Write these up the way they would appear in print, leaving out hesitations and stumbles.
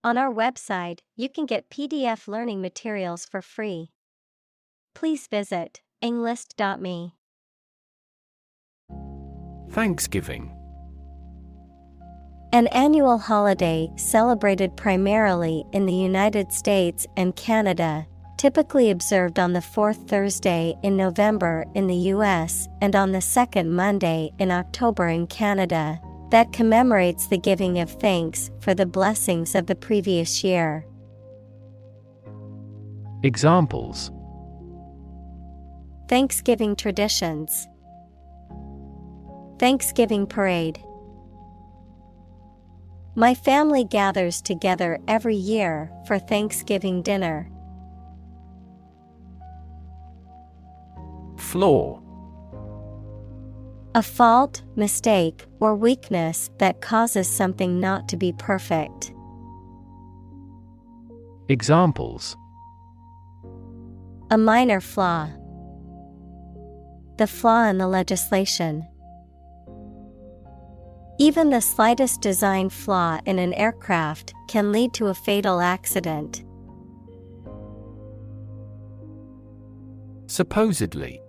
On our website, you can get PDF learning materials for free. Please visit englist.me. Thanksgiving. An annual holiday celebrated primarily in the United States and Canada, typically observed on the fourth Thursday in November in the U.S. and on the second Monday in October in Canada, that commemorates the giving of thanks for the blessings of the previous year. Examples: Thanksgiving traditions. Thanksgiving parade. My family gathers together every year for Thanksgiving dinner. Flaw. A fault, mistake, or weakness that causes something not to be perfect. Examples: A minor flaw. The flaw in the legislation. Even the slightest design flaw in an aircraft can lead to a fatal accident. Supposedly.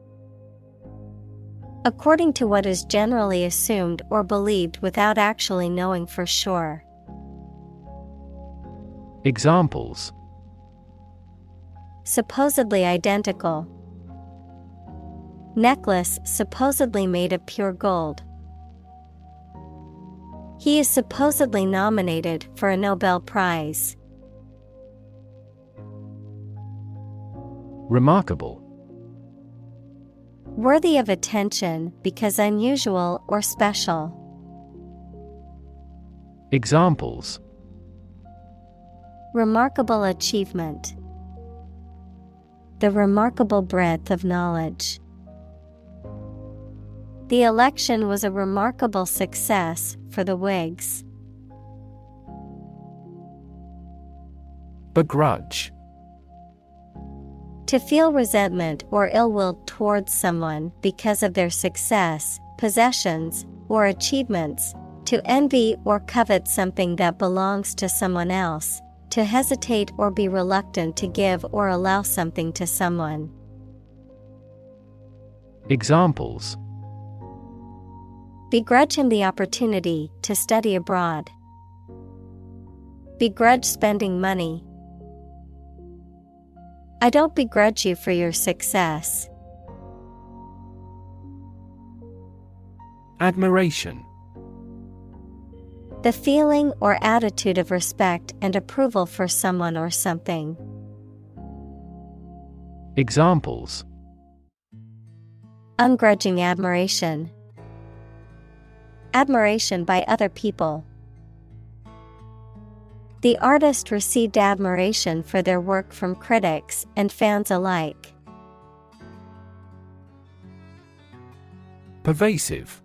According to what is generally assumed or believed without actually knowing for sure. Examples: Supposedly identical. Necklace supposedly made of pure gold. He is supposedly nominated for a Nobel Prize. Remarkable. Worthy of attention because unusual or special. Examples: Remarkable achievement. The remarkable breadth of knowledge. The election was a remarkable success for the Whigs. Begrudge. To feel resentment or ill will towards someone because of their success, possessions, or achievements. To envy or covet something that belongs to someone else. To hesitate or be reluctant to give or allow something to someone. Examples: Begrudge him the opportunity to study abroad. Begrudge spending money. I don't begrudge you for your success. Admiration. The feeling or attitude of respect and approval for someone or something. Examples: Ungrudging admiration. Admiration by other people. The artist received admiration for their work from critics and fans alike. Pervasive.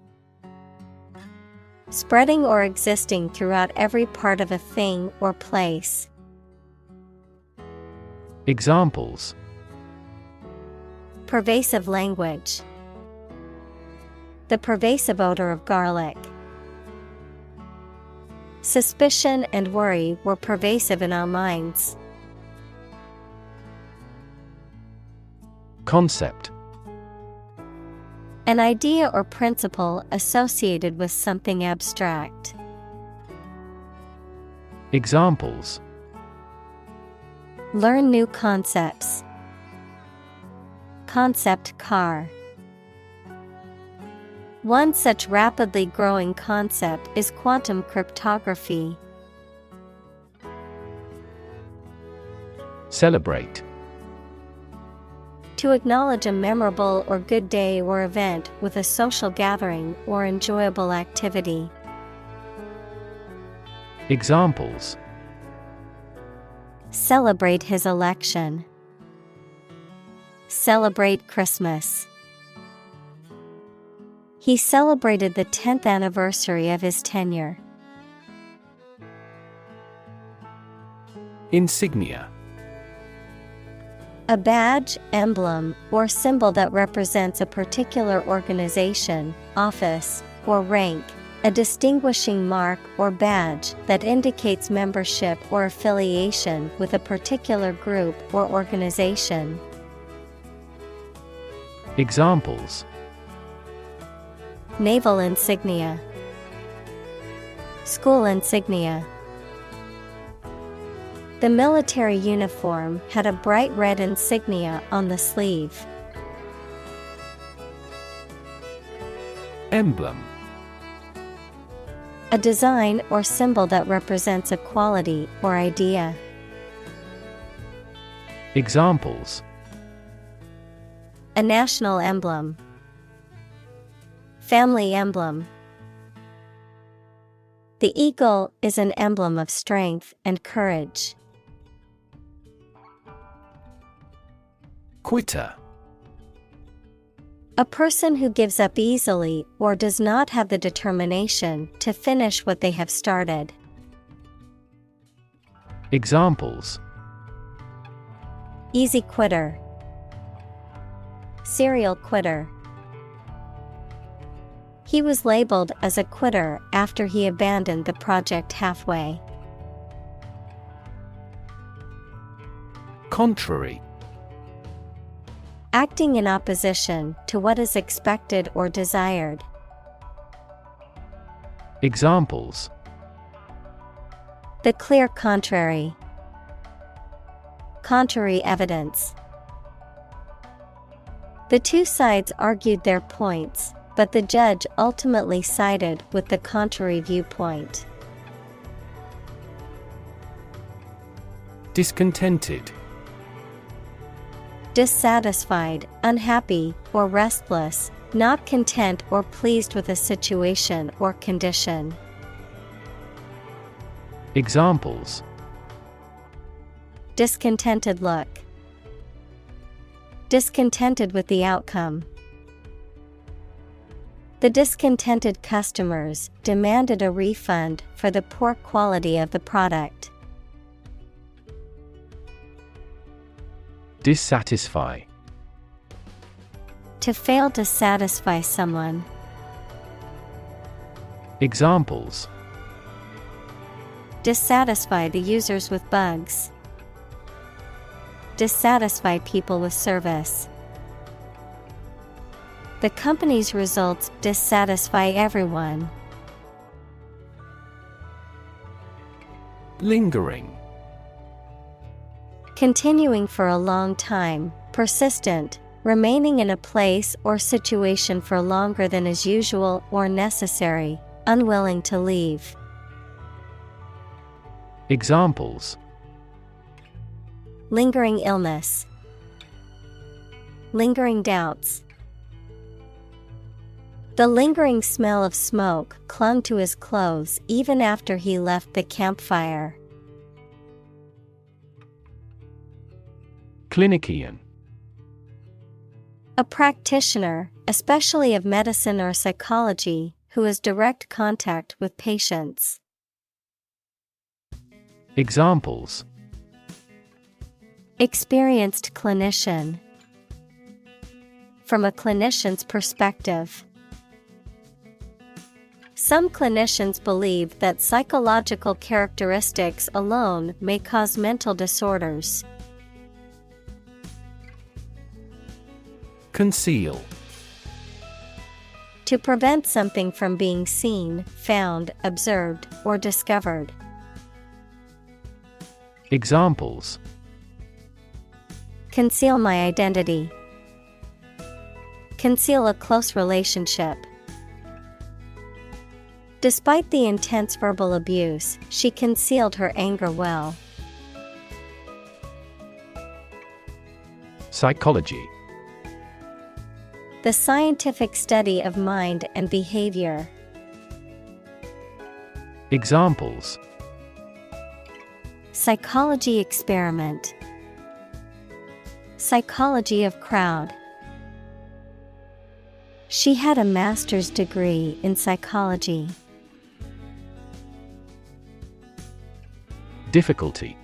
Spreading or existing throughout every part of a thing or place. Examples: Pervasive language. The pervasive odor of garlic. Suspicion and worry were pervasive in our minds. Concept. An idea or principle associated with something abstract. Examples: Learn new concepts. Concept car. One such rapidly growing concept is quantum cryptography. Celebrate. To acknowledge a memorable or good day or event with a social gathering or enjoyable activity. Examples: Celebrate his election. Celebrate Christmas. He celebrated the 10th anniversary of his tenure. Insignia. A badge, emblem, or symbol that represents a particular organization, office, or rank, A distinguishing mark or badge that indicates membership or affiliation with a particular group or organization. Examples: Naval insignia, school insignia. The military uniform had a bright red insignia on the sleeve. Emblem: A design or symbol that represents a quality or idea. Examples: A national emblem, family emblem. The eagle is an emblem of strength and courage. Quitter: A person who gives up easily or does not have the determination to finish what they have started. Examples: Easy quitter, serial quitter. He was labeled as a quitter after he abandoned the project halfway. Contrary: Acting in opposition to what is expected or desired. Examples: The clear contrary. Contrary evidence. The two sides argued their points, but the judge ultimately sided with the contrary viewpoint. Discontented: Dissatisfied, unhappy, or restless, not content or pleased with a situation or condition. Examples: Discontented look. Discontented with the outcome. The discontented customers demanded a refund for the poor quality of the product. Dissatisfy: To fail to satisfy someone. Examples: Dissatisfy the users with bugs. Dissatisfy people with service. The company's results dissatisfy everyone. Lingering: Continuing for a long time, persistent, remaining in a place or situation for longer than is usual or necessary, unwilling to leave. Examples: Lingering illness. Lingering doubts. The lingering smell of smoke clung to his clothes even after he left the campfire. Clinician: A practitioner, especially of medicine or psychology, who has direct contact with patients. Examples: Experienced clinician. From a clinician's perspective. Some clinicians believe that psychological characteristics alone may cause mental disorders. Conceal: To prevent something from being seen, found, observed, or discovered. Examples: Conceal my identity. Conceal a close relationship. Despite the intense verbal abuse, she concealed her anger well. Psychology: The scientific study of mind and behavior. Examples: Psychology experiment. Psychology of crowd. She had a master's degree in psychology. Difficulty: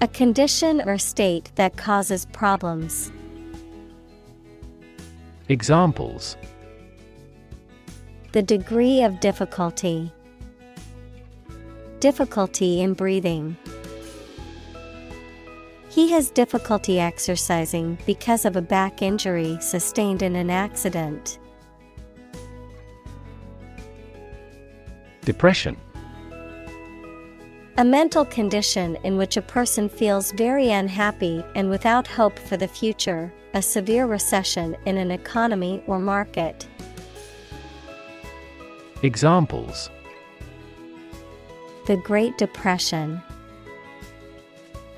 A condition or state that causes problems. Examples: The degree of difficulty. Difficulty in breathing. He has difficulty exercising because of a back injury sustained in an accident. Depression. A mental condition in which a person feels very unhappy and without hope for the future, a severe recession in an economy or market. Examples: The Great Depression.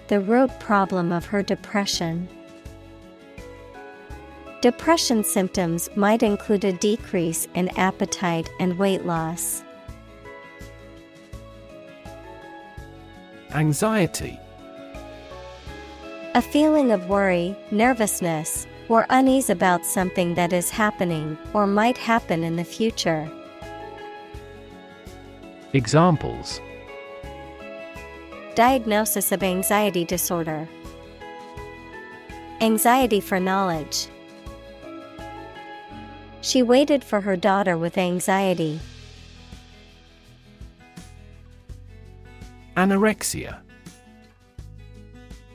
The root problem of her depression. Depression symptoms might include a decrease in appetite and weight loss. Anxiety. A feeling of worry, nervousness, or unease about something that is happening or might happen in the future. Examples: Diagnosis of anxiety disorder. Anxiety for knowledge. She waited for her daughter with anxiety. Anorexia.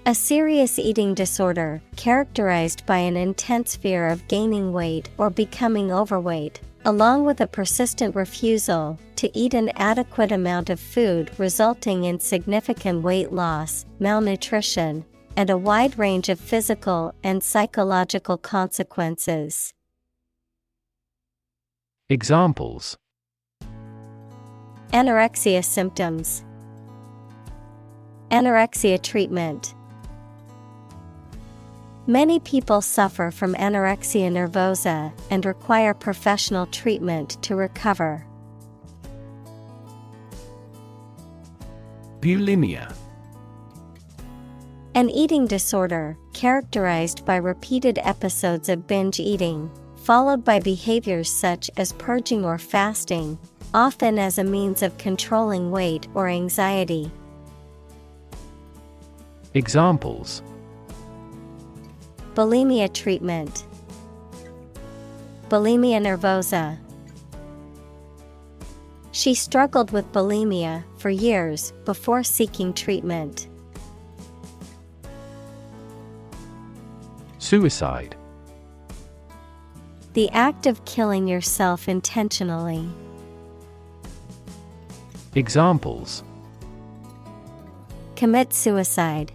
A serious eating disorder characterized by an intense fear of gaining weight or becoming overweight, along with a persistent refusal to eat an adequate amount of food, resulting in significant weight loss, malnutrition, and a wide range of physical and psychological consequences. Examples: Anorexia symptoms. Anorexia treatment. Many people suffer from anorexia nervosa and require professional treatment to recover. Bulimia. An eating disorder characterized by repeated episodes of binge eating, followed by behaviors such as purging or fasting, often as a means of controlling weight or anxiety. Examples: Bulimia treatment. Bulimia nervosa. She struggled with bulimia for years before seeking treatment. Suicide. The act of killing yourself intentionally. Examples: Commit suicide.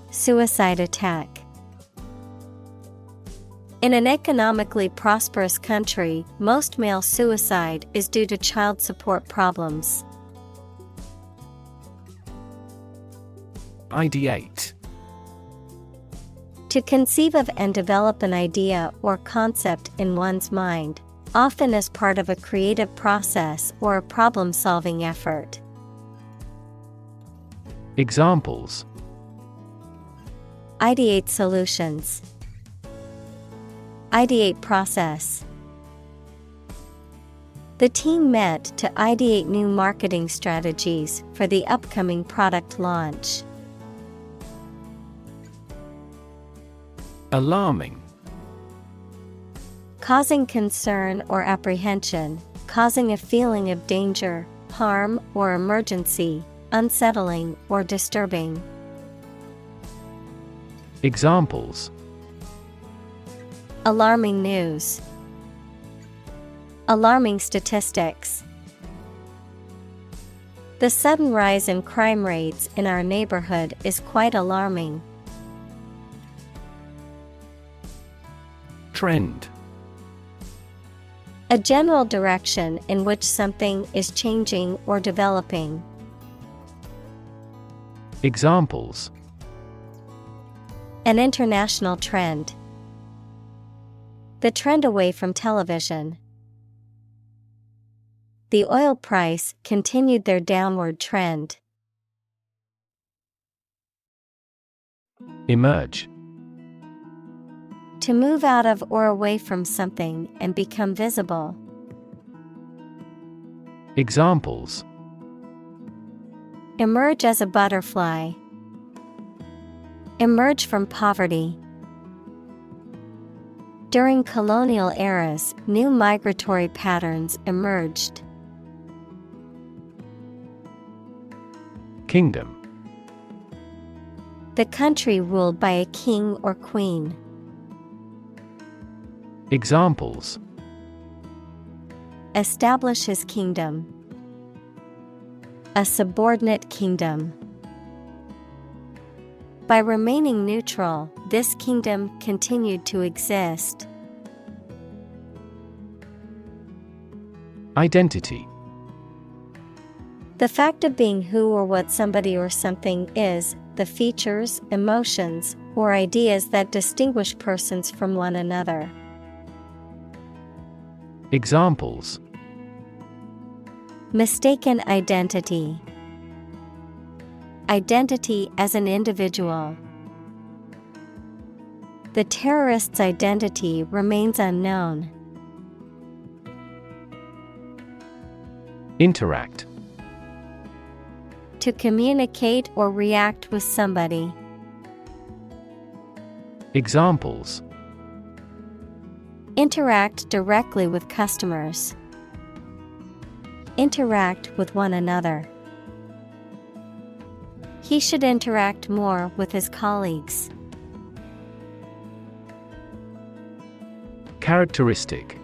Suicide attack. In an economically prosperous country, most male suicide is due to child support problems. Ideate. To conceive of and develop an idea or concept in one's mind, often as part of a creative process or a problem-solving effort. Examples: Ideate solutions. Ideate process. The team met to ideate new marketing strategies for the upcoming product launch. Alarming. Causing concern or apprehension, causing a feeling of danger, harm, or emergency, unsettling or disturbing. Examples: Alarming news. Alarming statistics. The sudden rise in crime rates in our neighborhood is quite alarming. Trend. A general direction in which something is changing or developing. Examples: An international trend. The trend away from television. The oil price continued their downward trend. Emerge. To move out of or away from something and become visible. Examples: Emerge as a butterfly. Emerge from poverty. During colonial eras, new migratory patterns emerged. Kingdom. The country ruled by a king or queen. Examples: Establish his kingdom. A subordinate kingdom. By remaining neutral, this kingdom continued to exist. Identity. The fact of being who or what somebody or something is, the features, emotions, or ideas that distinguish persons from one another. Examples: Mistaken identity. Identity as an individual. The terrorist's identity remains unknown. Interact. To communicate or react with somebody. Examples: Interact directly with customers. Interact with one another. He should interact more with his colleagues. Characteristic.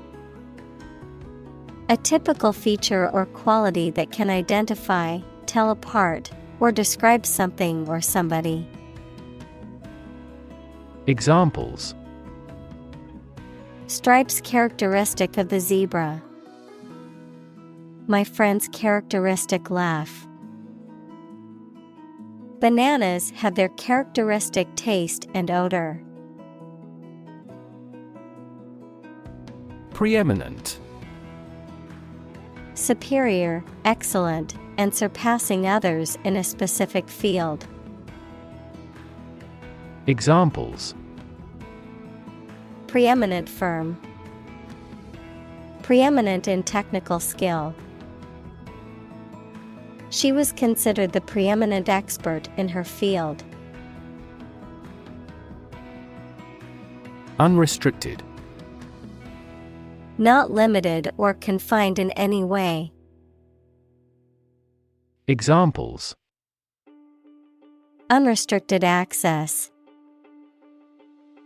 A typical feature or quality that can identify, tell apart, or describe something or somebody. Examples: Stripes characteristic of the zebra. My friend's characteristic laugh. Bananas have their characteristic taste and odor. Preeminent. Superior, excellent, and surpassing others in a specific field. Examples: Preeminent firm. Preeminent in technical skill. She was considered the preeminent expert in her field. Unrestricted. Not limited or confined in any way. Examples: Unrestricted access.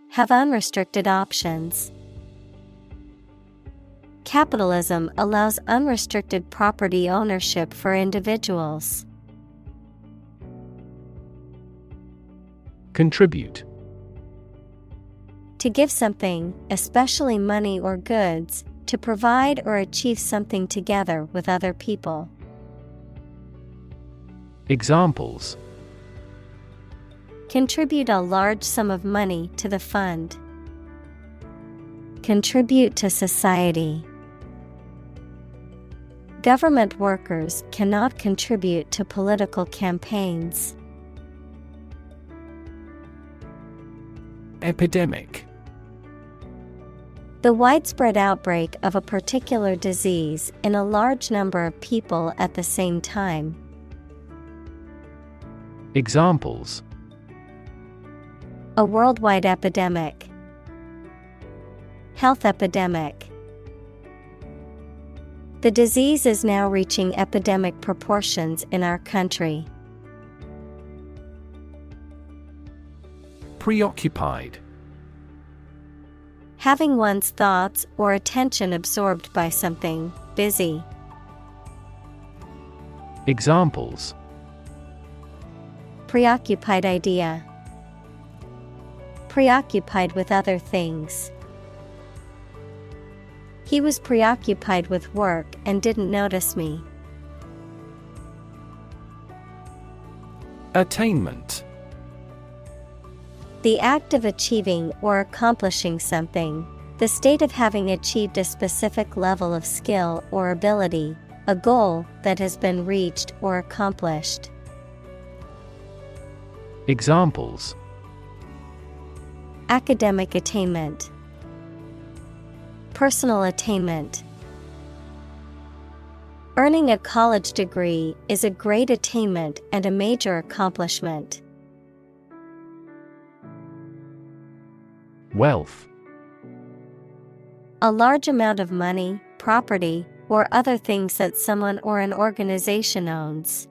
Have unrestricted options. Capitalism allows unrestricted property ownership for individuals. Contribute. To give something, especially money or goods, to provide or achieve something together with other people. Examples: Contribute a large sum of money to the fund. Contribute to society. Government workers cannot contribute to political campaigns. Epidemic. The widespread outbreak of a particular disease in a large number of people at the same time. Examples: A worldwide epidemic. Health epidemic. The disease is now reaching epidemic proportions in our country. Preoccupied. Having one's thoughts or attention absorbed by something, busy. Examples: Preoccupied idea. Preoccupied with other things. He was preoccupied with work and didn't notice me. Attainment. The act of achieving or accomplishing something. The state of having achieved a specific level of skill or ability, a goal that has been reached or accomplished. Examples: Academic attainment. Personal attainment. Earning a college degree is a great attainment and a major accomplishment. Wealth. A large amount of money, property, or other things that someone or an organization owns.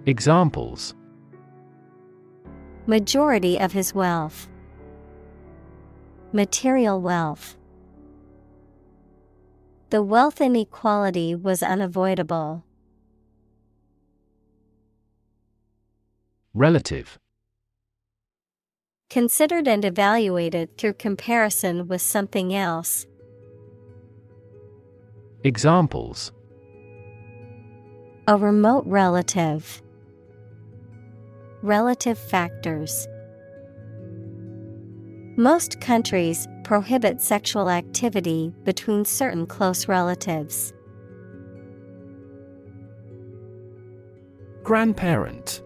Examples: Majority of his wealth. Material wealth. The wealth inequality was unavoidable. Relative. Considered and evaluated through comparison with something else. Examples: A remote relative. Relative factors. Most countries prohibit sexual activity between certain close relatives. Grandparent.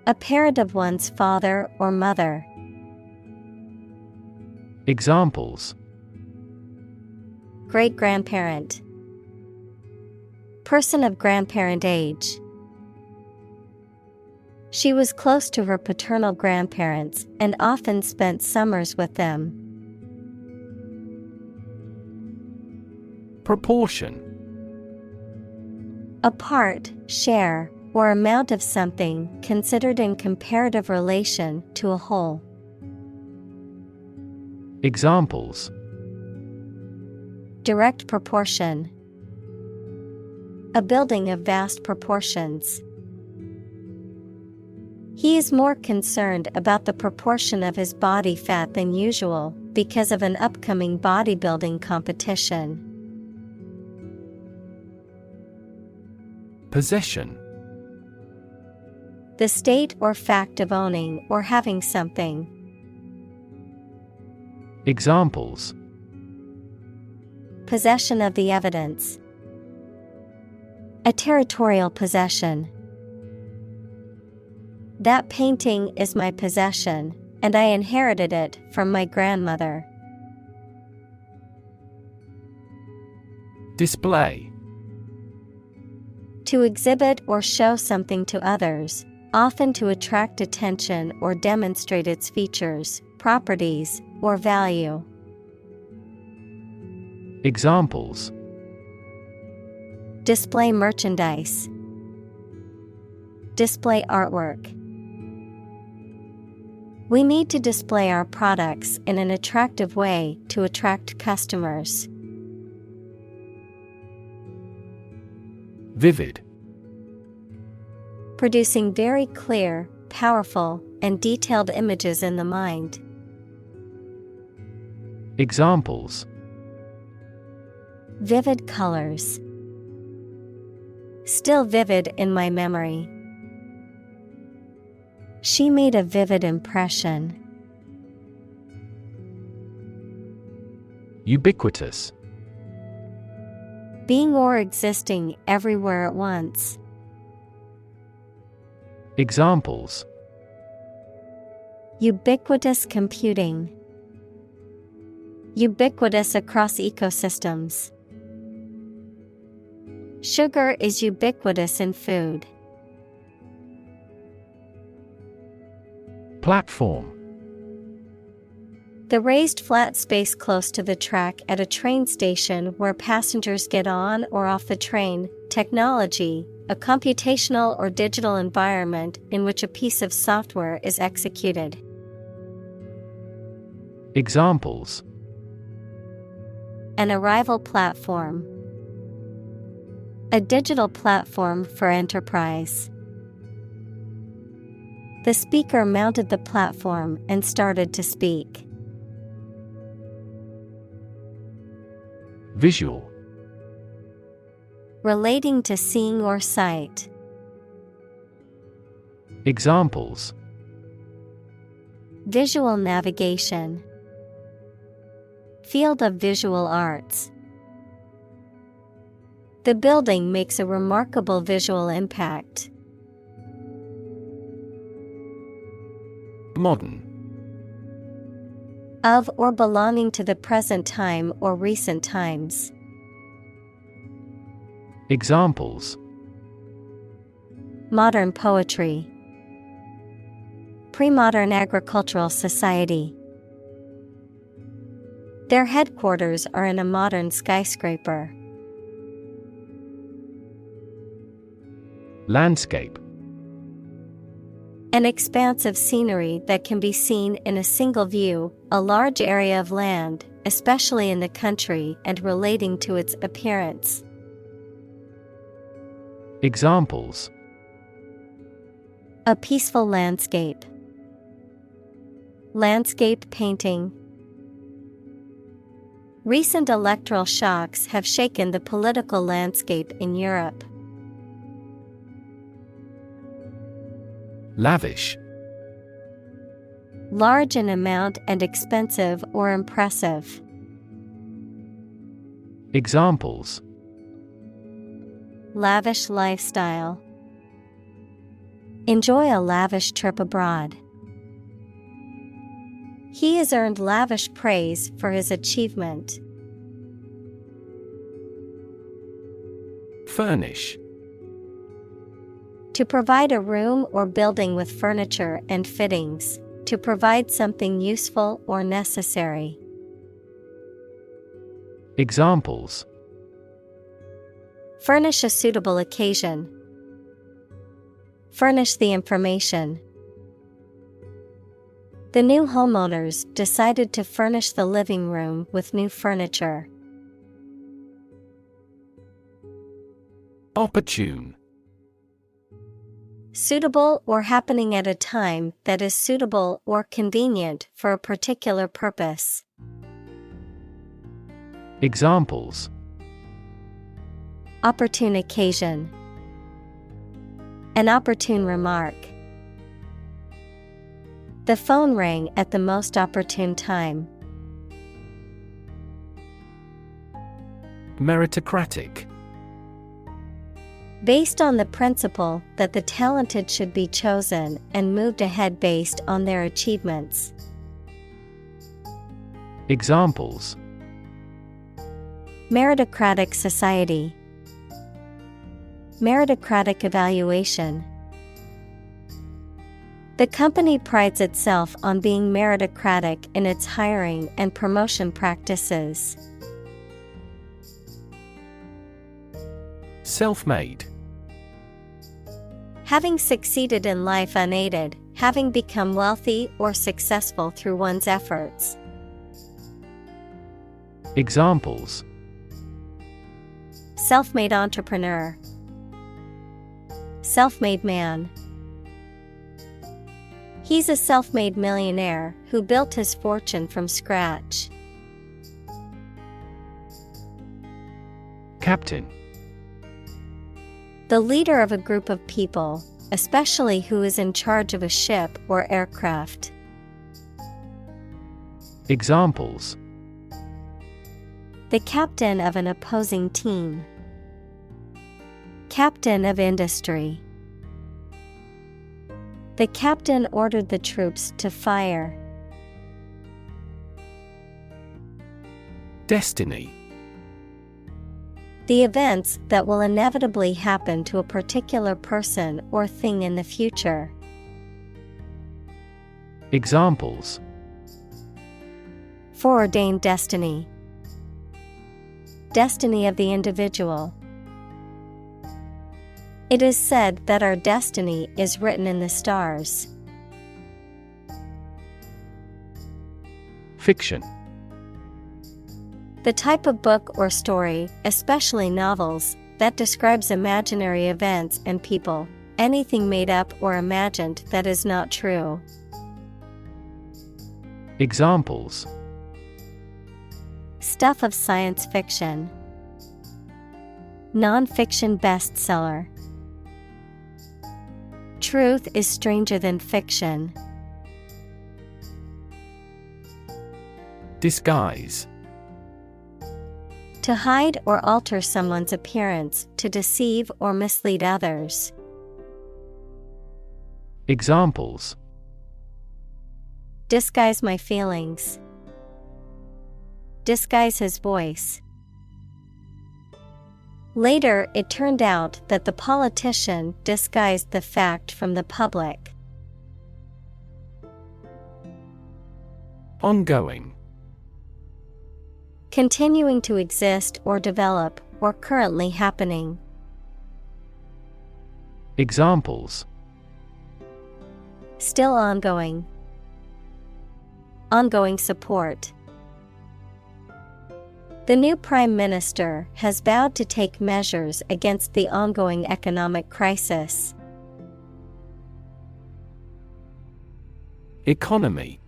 A parent of one's father or mother. Examples: Great-grandparent. Person of grandparent age. She was close to her paternal grandparents and often spent summers with them. Proportion. A part, share, or amount of something considered in comparative relation to a whole. Examples: Direct proportion. A building of vast proportions. He is more concerned about the proportion of his body fat than usual because of an upcoming bodybuilding competition. Possession. The state or fact of owning or having something. Examples: Possession of the evidence. A territorial possession. That painting is my possession, and I inherited it from my grandmother. Display. To exhibit or show something to others, often to attract attention or demonstrate its features, properties, or value. Examples: Display merchandise. Display artwork. We need to display our products in an attractive way to attract customers. Vivid. Producing very clear, powerful, and detailed images in the mind. Examples: Vivid colors. Still vivid in my memory. She made a vivid impression. Ubiquitous. Being or existing everywhere at once. Examples: Ubiquitous computing. Ubiquitous across ecosystems. Sugar is ubiquitous in food. Platform. The raised flat space close to the track at a train station where passengers get on or off the train. Technology, a computational or digital environment in which a piece of software is executed. Examples: An arrival platform. A digital platform for enterprise. The speaker mounted the platform and started to speak. Visual. Relating to seeing or sight. Examples: Visual navigation. Field of visual arts. The building makes a remarkable visual impact. Modern. Of or belonging to the present time or recent times. Examples: Modern poetry. Pre-modern agricultural society. Their headquarters are in a modern skyscraper. Landscape. An expanse of scenery that can be seen in a single view, a large area of land, especially in the country and relating to its appearance. Examples: A peaceful landscape. Landscape painting. Recent electoral shocks have shaken the political landscape in Europe. Lavish. Large in amount and expensive or impressive. Examples: Lavish lifestyle. Enjoy a lavish trip abroad. He has earned lavish praise for his achievement. Furnish. To provide a room or building with furniture and fittings. To provide something useful or necessary. Examples: Furnish a suitable occasion. Furnish the information. The new homeowners decided to furnish the living room with new furniture. Opportune. Suitable or happening at a time that is suitable or convenient for a particular purpose. Examples: Opportune occasion. An opportune remark. The phone rang at the most opportune time. Meritocratic. Based on the principle that the talented should be chosen and moved ahead based on their achievements. Examples: Meritocratic society. Meritocratic evaluation. The company prides itself on being meritocratic in its hiring and promotion practices. Self-made. Having succeeded in life unaided, having become wealthy or successful through one's efforts. Examples: Self-made entrepreneur. Self-made man. He's a self-made millionaire who built his fortune from scratch. Captain. The leader of a group of people, especially who is in charge of a ship or aircraft. Examples: The captain of an opposing team. Captain of industry. The captain ordered the troops to fire. Destiny. The events that will inevitably happen to a particular person or thing in the future. Examples: Foreordained destiny. Destiny of the individual. It is said that our destiny is written in the stars. Fiction. The type of book or story, especially novels, that describes imaginary events and people, anything made up or imagined that is not true. Examples: Stuff of science fiction. Non-fiction bestseller. Truth is stranger than fiction. Disguise. To hide or alter someone's appearance to deceive or mislead others. Examples: Disguise my feelings. Disguise his voice. Later, it turned out that the politician disguised the fact from the public. Ongoing. Continuing to exist or develop, or currently happening. Examples: Still ongoing. Ongoing support. The new Prime Minister has vowed to take measures against the ongoing economic crisis. Economy.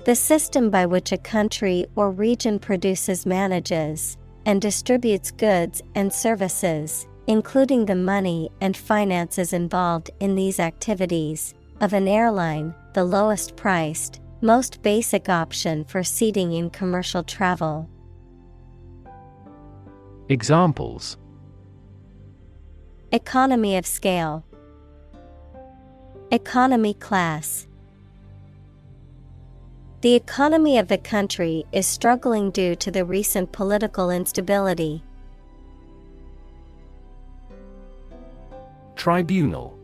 The system by which a country or region produces, manages, and distributes goods and services, including the money and finances involved in these activities, of an airline, the lowest priced, most basic option for seating in commercial travel. Examples: Economy of scale. Economy class. The economy of the country is struggling due to the recent political instability. Tribunal.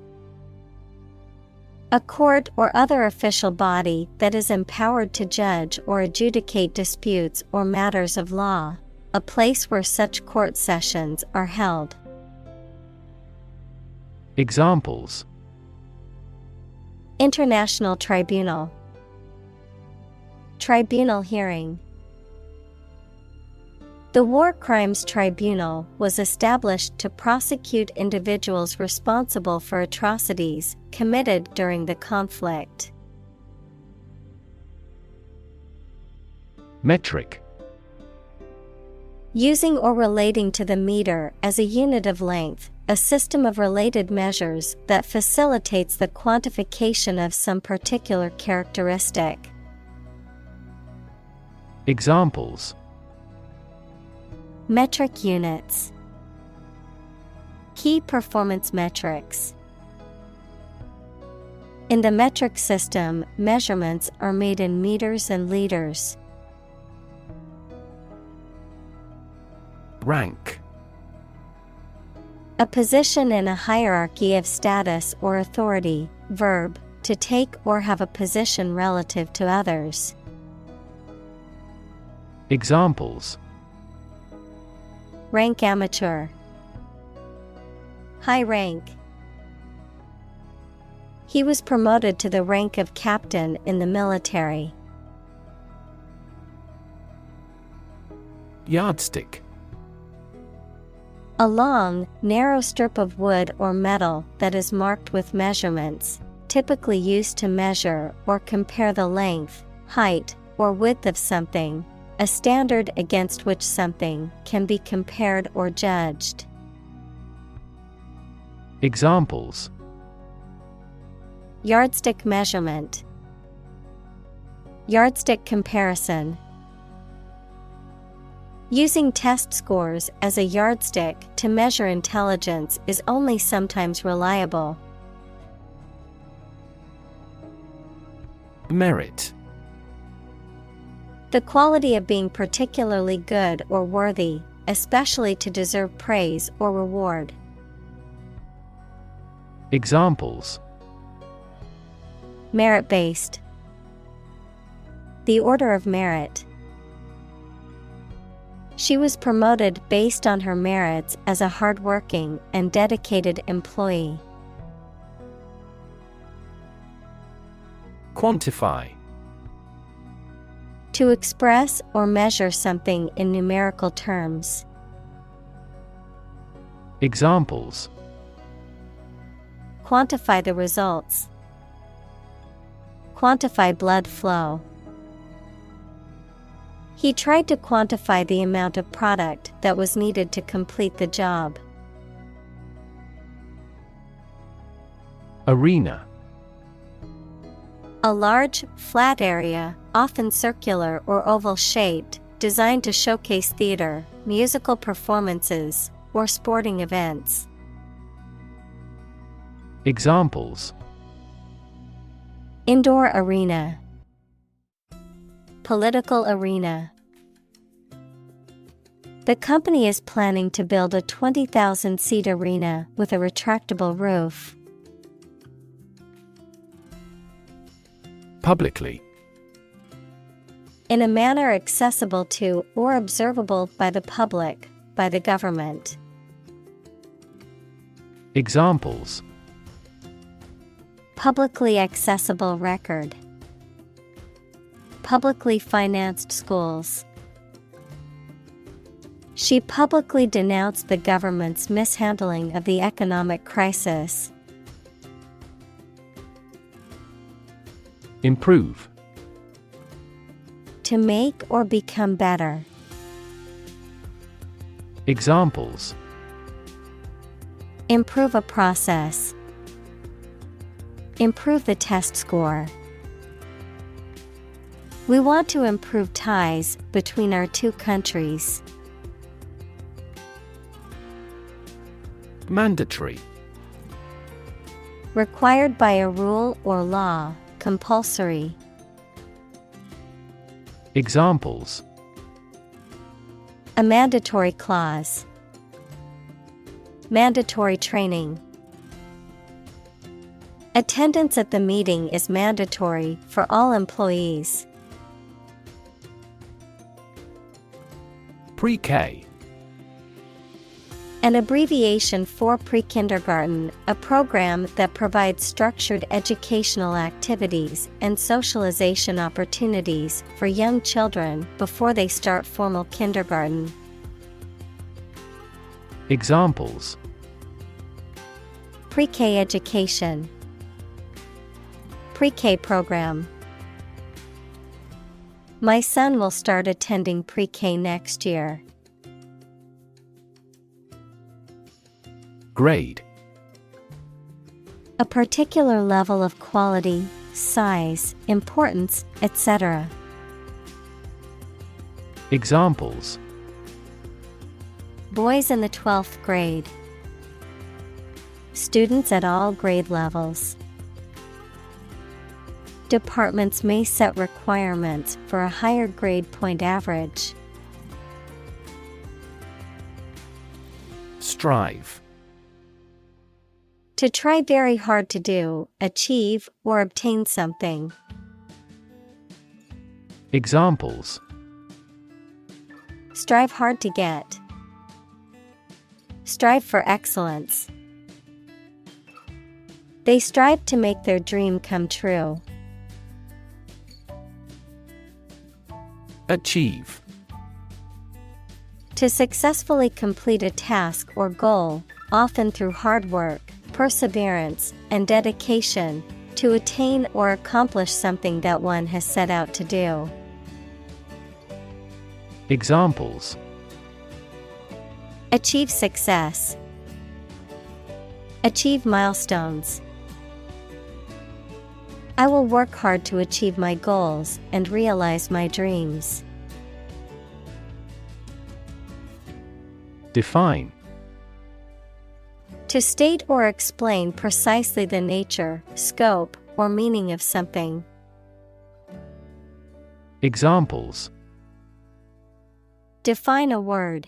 A court or other official body that is empowered to judge or adjudicate disputes or matters of law, a place where such court sessions are held. Examples: International Tribunal. Tribunal hearing. The War Crimes Tribunal was established to prosecute individuals responsible for atrocities committed during the conflict. Metric. Using or relating to the meter as a unit of length, a system of related measures that facilitates the quantification of some particular characteristic. Examples: Metric units. Key performance metrics. In the metric system, measurements are made in meters and liters. Rank. A position in a hierarchy of status or authority. Verb, to take or have a position relative to others. Examples: Rank amateur. High rank. He was promoted to the rank of captain in the military. Yardstick. A long, narrow strip of wood or metal that is marked with measurements, typically used to measure or compare the length, height, or width of something, a standard against which something can be compared or judged. Examples: Yardstick measurement. Yardstick comparison. Using test scores as a yardstick to measure intelligence is only sometimes reliable. Merit. The quality of being particularly good or worthy, especially to deserve praise or reward. Examples: Merit-based. The order of merit. She was promoted based on her merits as a hardworking and dedicated employee. Quantify. To express or measure something in numerical terms. Examples: Quantify the results. Quantify blood flow. He tried to quantify the amount of product that was needed to complete the job. Arena. A large, flat area, often circular or oval-shaped, designed to showcase theater, musical performances, or sporting events. Examples: Indoor arena. Political arena. The company is planning to build a 20,000-seat arena with a retractable roof. Publicly. In a manner accessible to or observable by the public, by the government. Examples: Publicly accessible record. Publicly financed schools. She publicly denounced the government's mishandling of the economic crisis. Improve. To make or become better. Examples: Improve a process. Improve the test score. We want to improve ties between our two countries. Mandatory. Required by a rule or law, compulsory. Examples: A mandatory clause. Mandatory training. Attendance at the meeting is mandatory for all employees. Pre-K. An abbreviation for pre-kindergarten, a program that provides structured educational activities and socialization opportunities for young children before they start formal kindergarten. Examples: Pre-K education. Pre-K program. My son will start attending pre-K next year. Grade. A particular level of quality, size, importance, etc. Examples: Boys in the 12th grade. Students at all grade levels. Departments may set requirements for a higher grade point average. Strive. To try very hard to do, achieve, or obtain something. Examples: Strive hard to get. Strive for excellence. They strive to make their dream come true. Achieve. To successfully complete a task or goal, often through hard work, perseverance, and dedication, to attain or accomplish something that one has set out to do. Examples: Achieve success. Achieve milestones. I will work hard to achieve my goals and realize my dreams. Define. To state or explain precisely the nature, scope, or meaning of something. Examples: Define a word.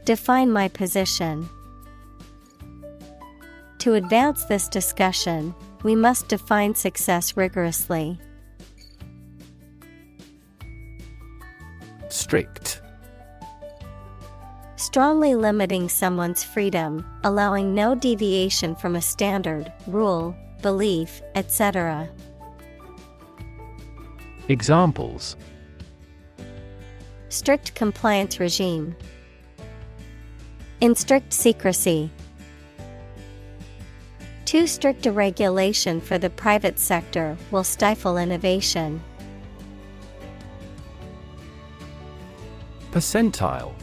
Define my position. To advance this discussion, we must define success rigorously. Strict. Strongly limiting someone's freedom, allowing no deviation from a standard, rule, belief, etc. Examples: Strict compliance regime. In strict secrecy. Too strict a regulation for the private sector will stifle innovation. Percentile.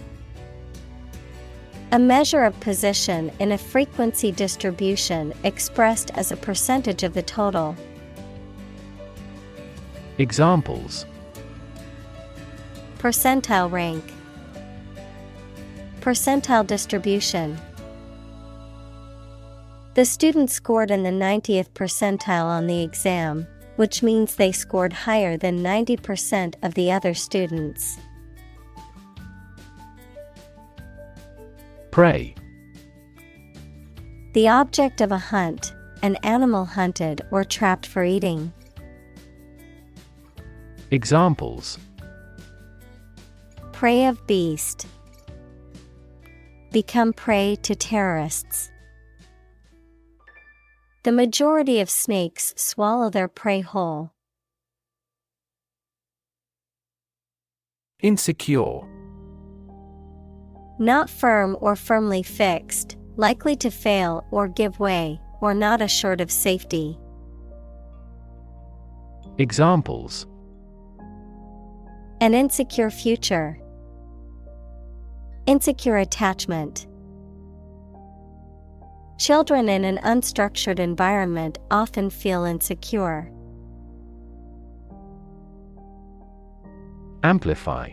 A measure of position in a frequency distribution expressed as a percentage of the total. Examples: Percentile rank. Percentile distribution. The student scored in the 90th percentile on the exam, which means they scored higher than 90% of the other students. Prey. The object of a hunt, an animal hunted or trapped for eating. Examples: Prey of beast. Become prey to terrorists. The majority of snakes swallow their prey whole. Insecure. Not firm or firmly fixed, likely to fail or give way, or not assured of safety. Examples: An insecure future. Insecure attachment. Children in an unstructured environment often feel insecure. Amplify.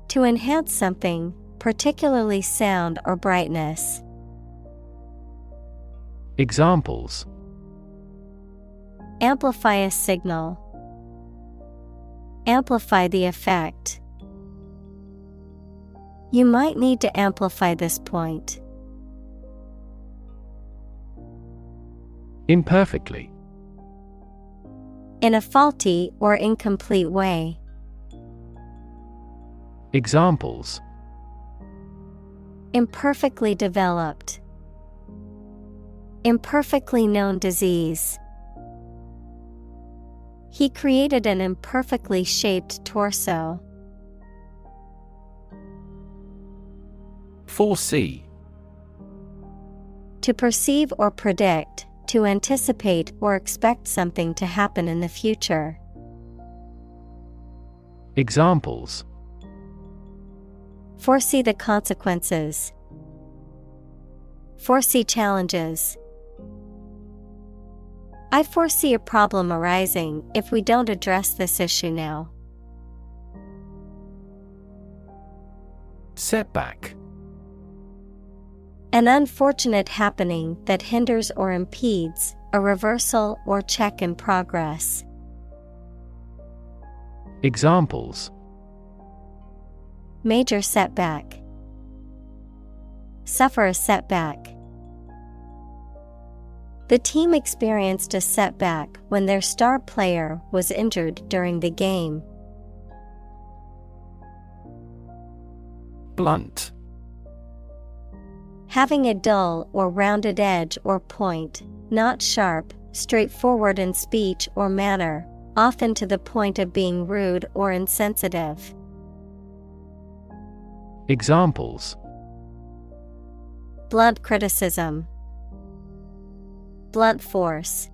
To enhance something, particularly sound or brightness. Examples: Amplify a signal. Amplify the effect. You might need to amplify this point. Imperfectly. In a faulty or incomplete way. Examples: Imperfectly developed. Imperfectly known disease. He created an imperfectly shaped torso. Foresee. To perceive or predict, to anticipate or expect something to happen in the future. Examples: Foresee the consequences. Foresee challenges. I foresee a problem arising if we don't address this issue now. Setback. An unfortunate happening that hinders or impedes a reversal or check in progress. Examples: Major setback. Suffer a setback. The team experienced a setback when their star player was injured during the game. Blunt. Having a dull or rounded edge or point, not sharp, straightforward in speech or manner, often to the point of being rude or insensitive. Examples: Blunt criticism. Blunt force.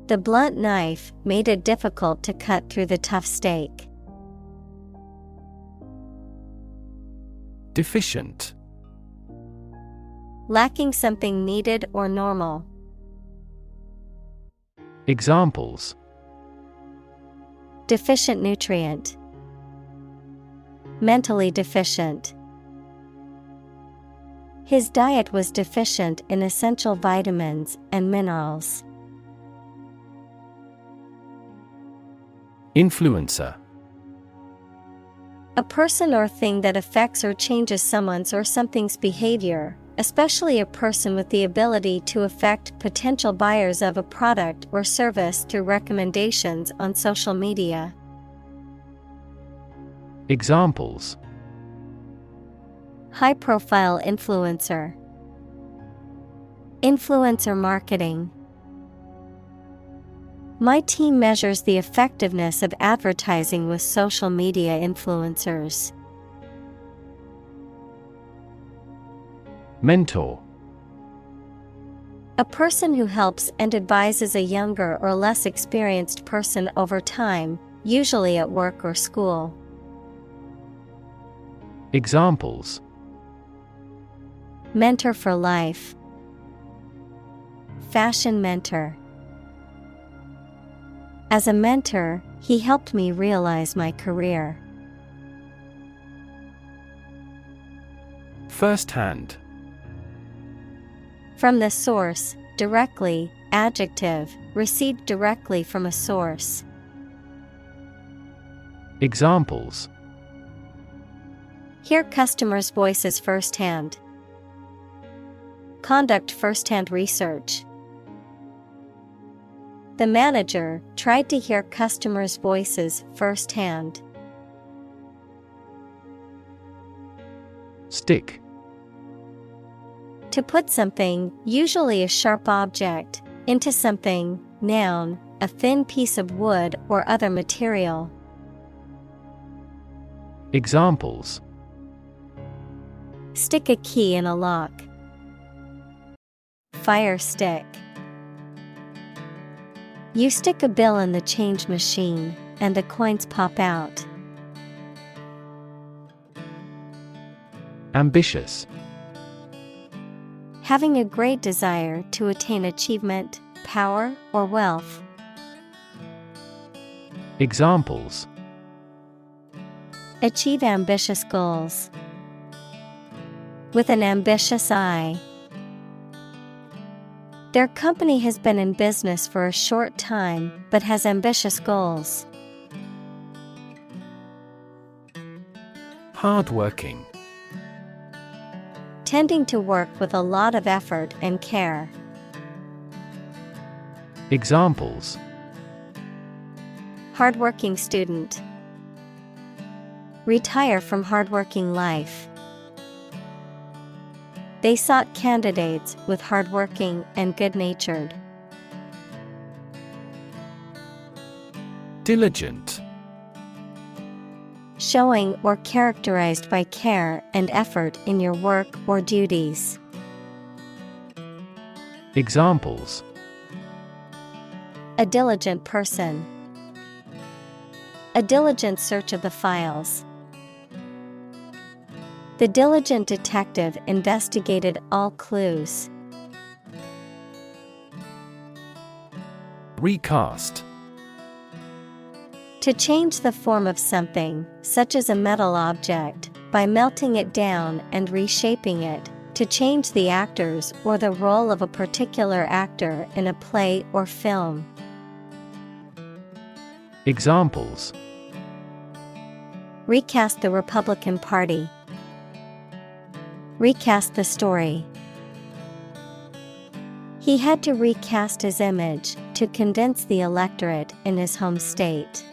The blunt knife made it difficult to cut through the tough steak. Deficient. Lacking something needed or normal. Examples: Deficient nutrient. Mentally deficient. His diet was deficient in essential vitamins and minerals. Influencer. A person or thing that affects or changes someone's or something's behavior, especially a person with the ability to affect potential buyers of a product or service through recommendations on social media. Examples: High-profile influencer. Influencer marketing. My team measures the effectiveness of advertising with social media influencers. Mentor. A person who helps and advises a younger or less experienced person over time, usually at work or school. Examples: Mentor for life. Fashion mentor. As a mentor, he helped me realize my career. First-hand. From the source, directly, adjective, received directly from a source. Examples: Hear customers' voices firsthand. Conduct firsthand research. The manager tried to hear customers' voices firsthand. Stick. To put something, usually a sharp object, into something, noun, a thin piece of wood or other material. Examples: Stick a key in a lock. Fire stick. You stick a bill in the change machine, and the coins pop out. Ambitious. Having a great desire to attain achievement, power, or wealth. Examples: Achieve ambitious goals. With an ambitious eye. Their company has been in business for a short time, but has ambitious goals. Hardworking. Tending to work with a lot of effort and care. Examples: Hardworking student. Retire from hardworking life. They sought candidates with hardworking and good-natured. Diligent. Showing or characterized by care and effort in your work or duties. Examples: A diligent person. A diligent search of the files. The diligent detective investigated all clues. Recast. To change the form of something, such as a metal object, by melting it down and reshaping it, to change the actors or the role of a particular actor in a play or film. Examples: Recast the Republican Party. Recast the story. He had to recast his image to convince the electorate in his home state.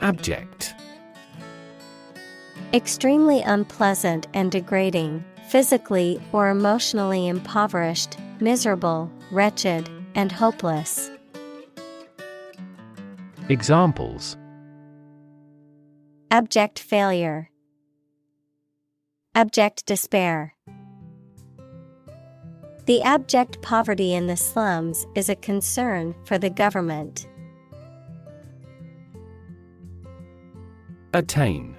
Abject. Extremely unpleasant and degrading, physically or emotionally impoverished, miserable, wretched, and hopeless. Examples: Abject failure. Abject despair. The abject poverty in the slums is a concern for the government. Attain.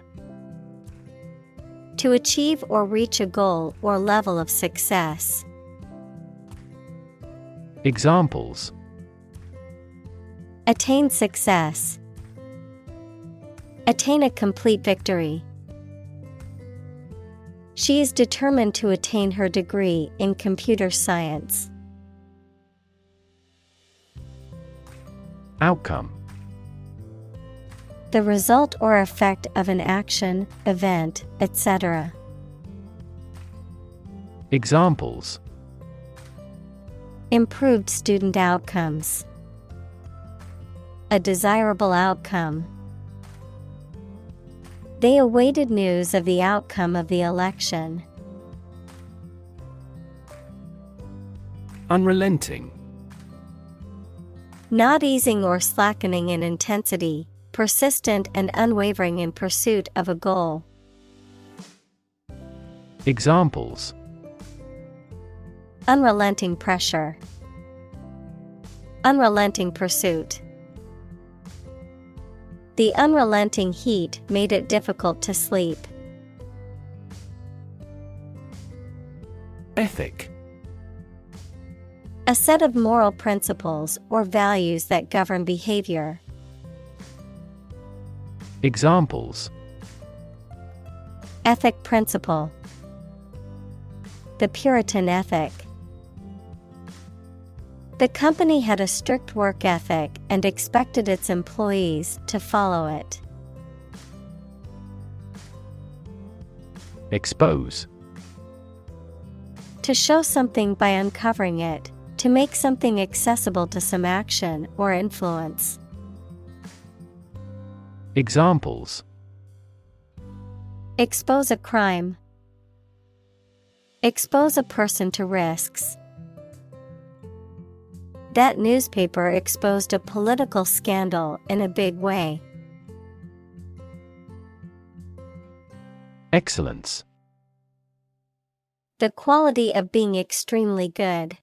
To achieve or reach a goal or level of success. Examples: Attain success. Attain a complete victory. She is determined to attain her degree in computer science. Outcome. The result or effect of an action, event, etc. Examples: Improved student outcomes. A desirable outcome. They awaited news of the outcome of the election. Unrelenting. Not easing or slackening in intensity, persistent and unwavering in pursuit of a goal. Examples: Unrelenting pressure. Unrelenting pursuit. The unrelenting heat made it difficult to sleep. Ethic. A set of moral principles or values that govern behavior. Examples: Ethic principle. The Puritan ethic. The company had a strict work ethic and expected its employees to follow it. Expose. To show something by uncovering it, to make something accessible to some action or influence. Examples: Expose a crime. Expose a person to risks. That newspaper exposed a political scandal in a big way. Excellence. The quality of being extremely good.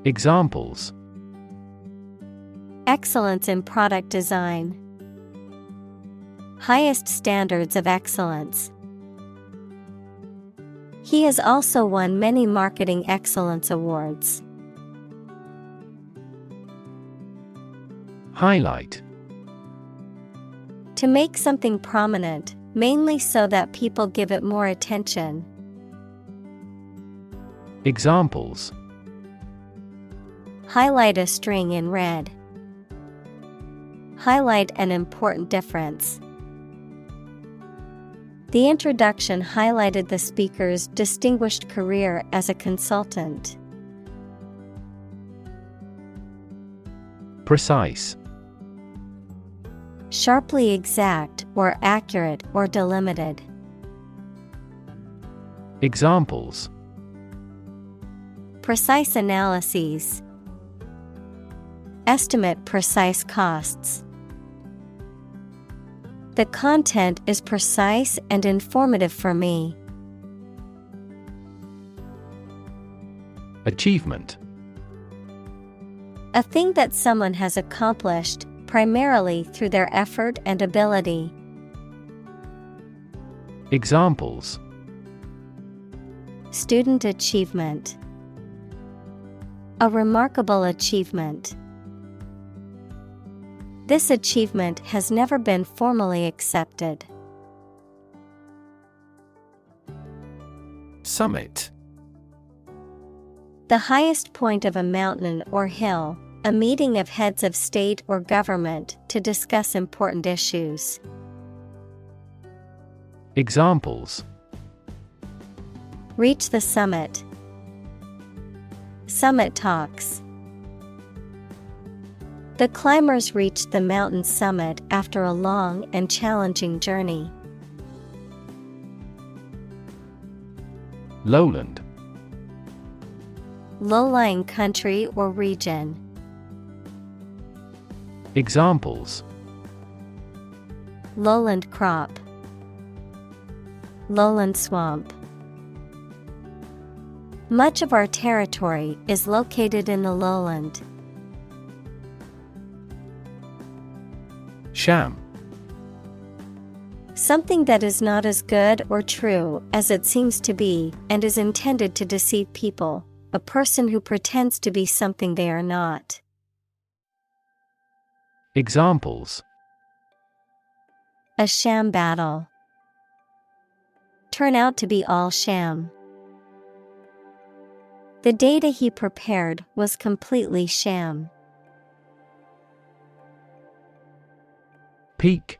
Examples: Excellence in product design. Highest standards of excellence. He has also won many marketing excellence awards. Highlight. To make something prominent, mainly so that people give it more attention. Examples: Highlight a string in red. Highlight an important difference. The introduction highlighted the speaker's distinguished career as a consultant. Precise. Sharply exact or accurate or delimited. Examples: Precise analyses. Estimate precise costs. The content is precise and informative for me. Achievement. A thing that someone has accomplished, primarily through their effort and ability. Examples: Student achievement. A remarkable achievement. This achievement has never been formally accepted. Summit. The highest point of a mountain or hill, a meeting of heads of state or government to discuss important issues. Examples: Reach the summit. Summit talks. The climbers reached the mountain summit after a long and challenging journey. Lowland. Low-lying country or region. Examples: Lowland crop. Lowland swamp. Much of our territory is located in the lowland. Sham. Something that is not as good or true as it seems to be and is intended to deceive people, a person who pretends to be something they are not. Examples: A sham battle. Turn out to be all sham. The data he prepared was completely sham. Peak.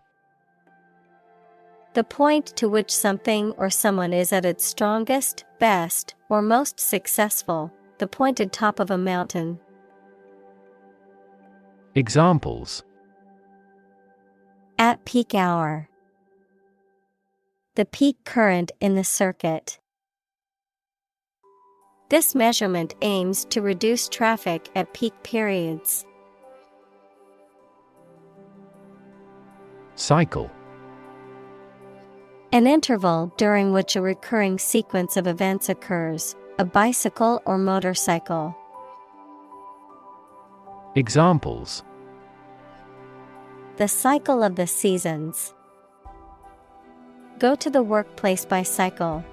The point to which something or someone is at its strongest, best, or most successful, the pointed top of a mountain. Examples: At peak hour. The peak current in the circuit. This measurement aims to reduce traffic at peak periods. Cycle. An interval during which a recurring sequence of events occurs, a bicycle or motorcycle. Examples: The cycle of the seasons. Go to the workplace by cycle.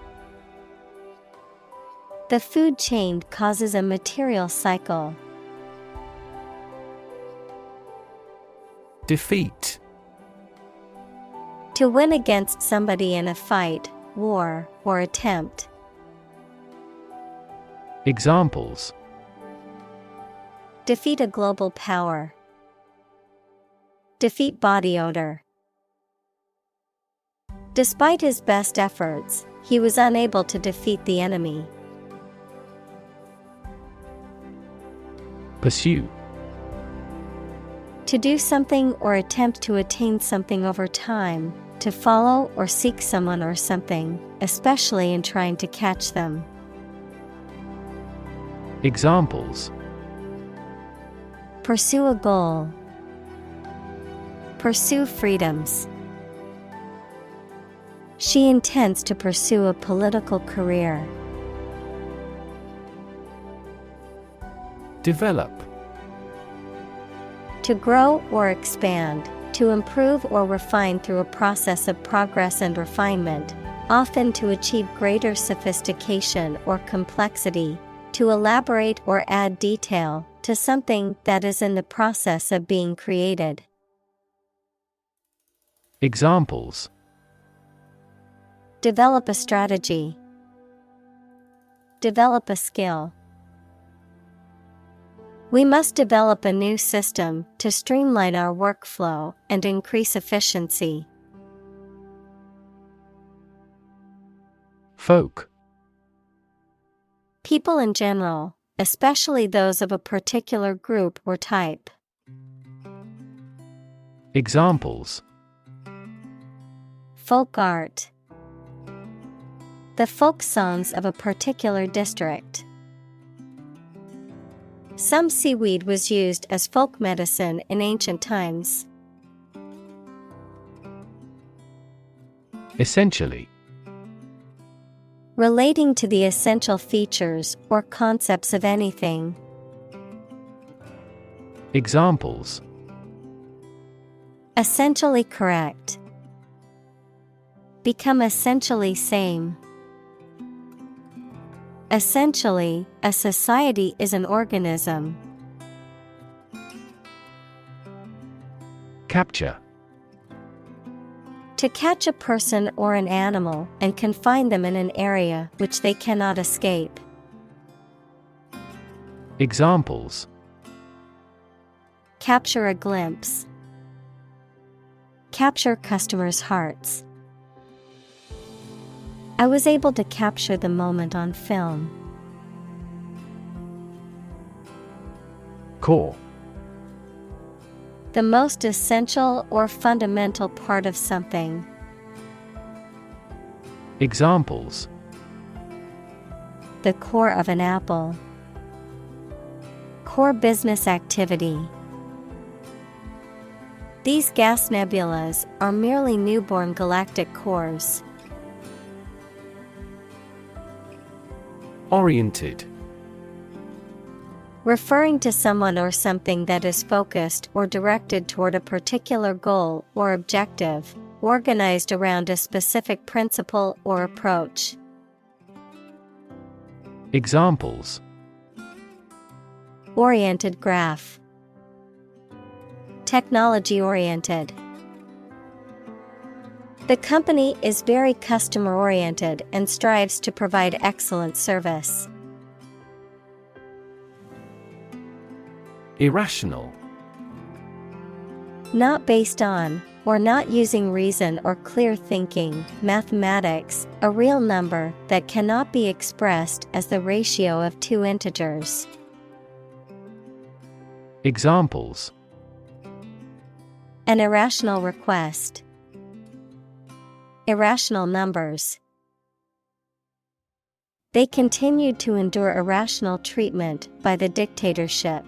The food chain causes a material cycle. Defeat. To win against somebody in a fight, war, or attempt. Examples: Defeat a global power. Defeat body odor. Despite his best efforts, He was unable to defeat the enemy. Pursue. To do something or attempt to attain something over time, to follow or seek someone or something, especially in trying to catch them. Examples: Pursue a goal. Pursue freedoms. She intends to pursue a political career. Develop. To grow or expand, to improve or refine through a process of progress and refinement, often to achieve greater sophistication or complexity, to elaborate or add detail to something that is in the process of being created. Examples: Develop a strategy. Develop a skill. We must develop a new system to streamline our workflow and increase efficiency. Folk. People in general, especially those of a particular group or type. Examples: Folk art. The folk songs of a particular district. Some seaweed was used as folk medicine in ancient times. Essentially. Relating to the essential features or concepts of anything. Examples: Essentially correct. Become essentially same. Essentially, a society is an organism. Capture. To catch a person or an animal and confine them in an area which they cannot escape. Examples: Capture a glimpse. Capture customers' hearts. I was able to capture the moment on film. Core. The most essential or fundamental part of something. Examples: The core of an apple. Core business activity. These gas nebulas are merely newborn galactic cores. Oriented. Referring to someone or something that is focused or directed toward a particular goal or objective, organized around a specific principle or approach. Examples: Oriented graph. Technology-oriented. The company is very customer-oriented and strives to provide excellent service. Irrational. Not based on, or not using reason or clear thinking, mathematics, a real number that cannot be expressed as the ratio of two integers. Examples: An irrational request. Irrational numbers. They continued to endure irrational treatment by the dictatorship.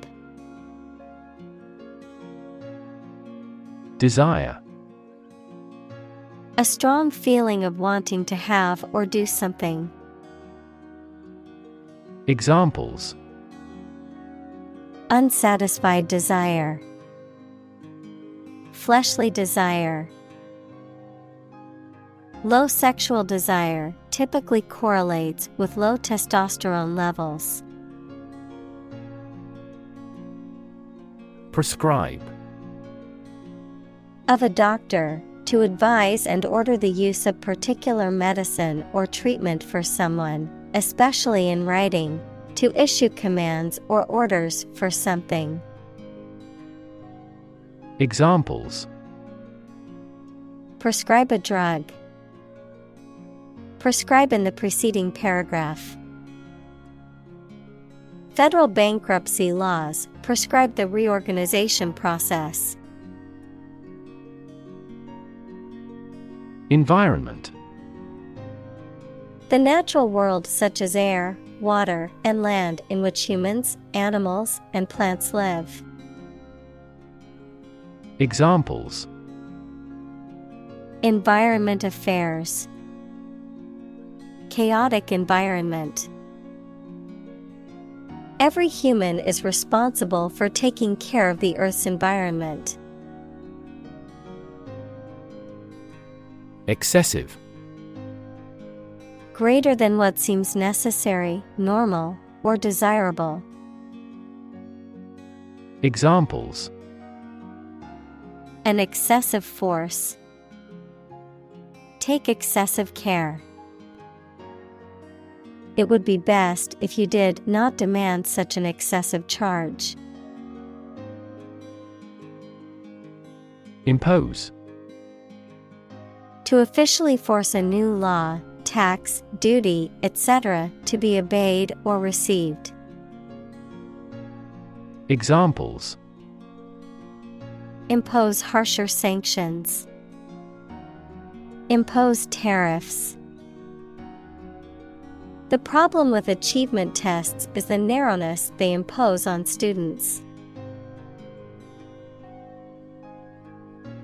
Desire. A strong feeling of wanting to have or do something. Examples: Unsatisfied desire. Fleshly desire. Low sexual desire typically correlates with low testosterone levels. Prescribe. Of a doctor, to advise and order the use of particular medicine or treatment for someone, especially in writing, to issue commands or orders for something. Examples: Prescribe a drug. Prescribe in the preceding paragraph. Federal bankruptcy laws prescribe the reorganization process. Environment. The natural world such as air, water, and land in which humans, animals, and plants live. Examples. Environment affairs. Chaotic environment. Every human is responsible for taking care of the Earth's environment. Excessive. Greater than what seems necessary, normal, or desirable. Examples. An excessive force. Take excessive care. It would be best if you did not demand such an excessive charge. Impose. To officially force a new law, tax, duty, etc., to be obeyed or received. Examples. Impose harsher sanctions. Impose tariffs. The problem with achievement tests is the narrowness they impose on students.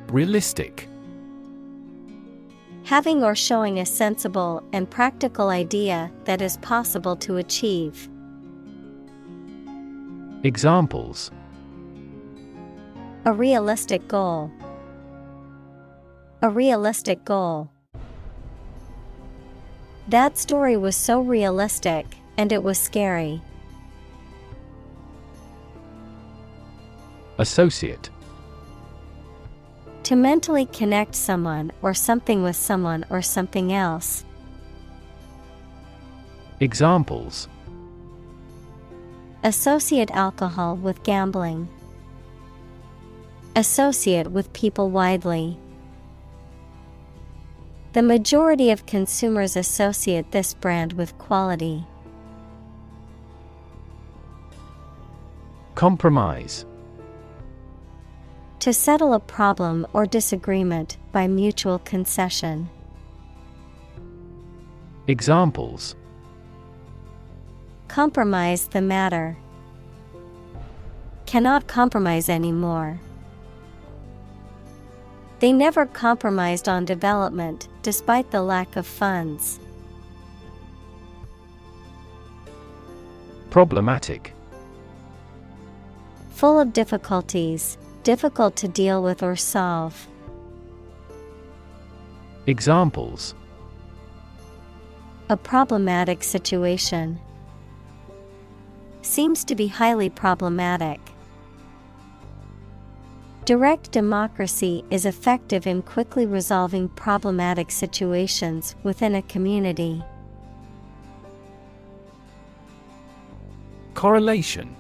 Realistic. Having or showing a sensible and practical idea that is possible to achieve. Examples. A realistic goal. A realistic goal. That story was so realistic, and it was scary. Associate. To mentally connect someone or something with someone or something else. Examples. Associate alcohol with gambling. Associate with people widely. The majority of consumers associate this brand with quality. Compromise. To settle a problem or disagreement by mutual concession. Examples. Compromise the matter. Cannot compromise anymore. They never compromised on development, despite the lack of funds. Problematic. Full of difficulties, difficult to deal with or solve. Examples. A problematic situation. Seems to be highly problematic. Direct democracy is effective in quickly resolving problematic situations within a community. Correlation.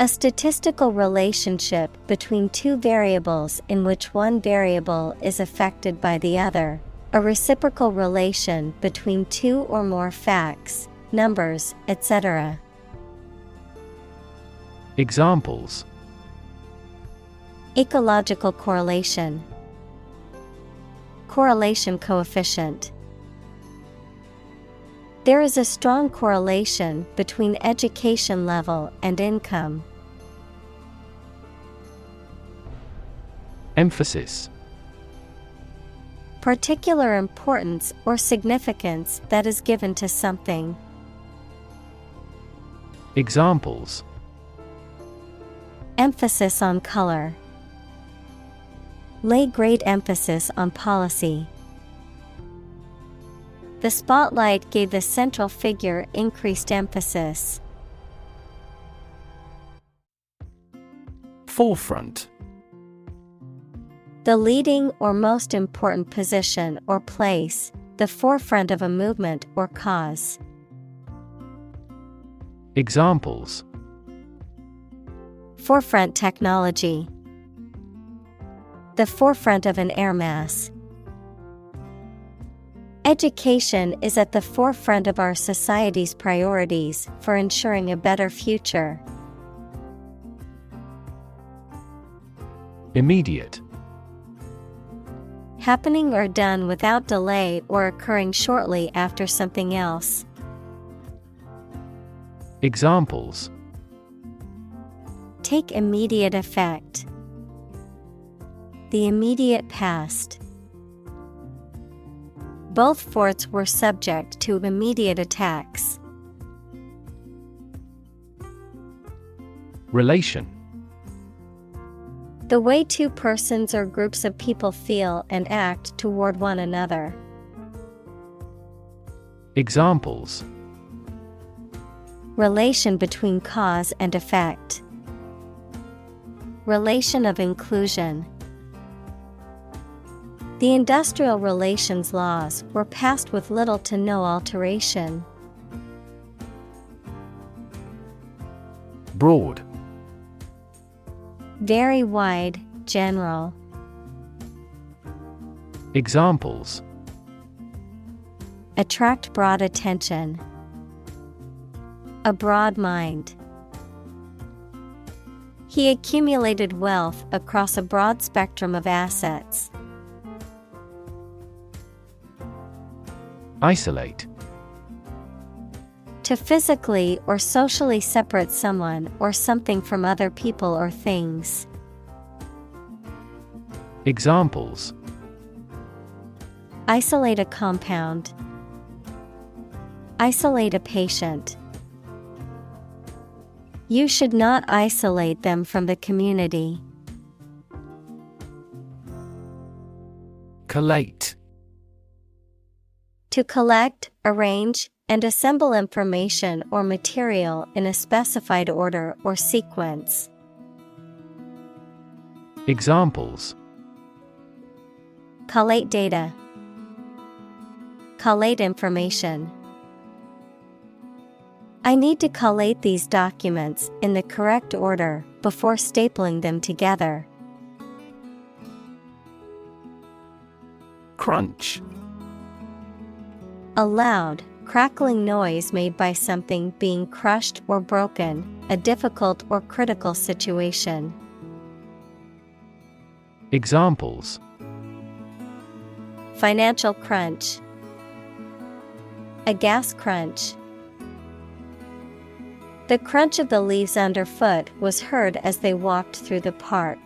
A statistical relationship between two variables in which one variable is affected by the other. A reciprocal relation between two or more facts, numbers, etc. Examples. Ecological correlation. Correlation coefficient. There is a strong correlation between education level and income. Emphasis. Particular importance or significance that is given to something. Examples. Emphasis on color. Lay great emphasis on policy. The spotlight gave the central figure increased emphasis. Forefront. The leading or most important position or place, the forefront of a movement or cause. Examples. Forefront technology. The forefront of an air mass. Education is at the forefront of our society's priorities for ensuring a better future. Immediate. Happening or done without delay or occurring shortly after something else. Examples: Take immediate effect. The immediate past. Both forts were subject to immediate attacks. Relation. The way two persons or groups of people feel and act toward one another. Examples: Relation between cause and effect. Relation of inclusion. The industrial relations laws were passed with little to no alteration. Broad. Very wide, general. Examples: Attract broad attention. A broad mind. He accumulated wealth across a broad spectrum of assets. Isolate. To physically or socially separate someone or something from other people or things. Examples: Isolate a compound. Isolate a patient. You should not isolate them from the community. Collate. To collect, arrange, and assemble information or material in a specified order or sequence. Examples: Collate data. Collate information. I need to collate these documents in the correct order before stapling them together. Crunch. A loud, crackling noise made by something being crushed or broken, a difficult or critical situation. Examples: Financial crunch. A gas crunch. The crunch of the leaves underfoot was heard as they walked through the park.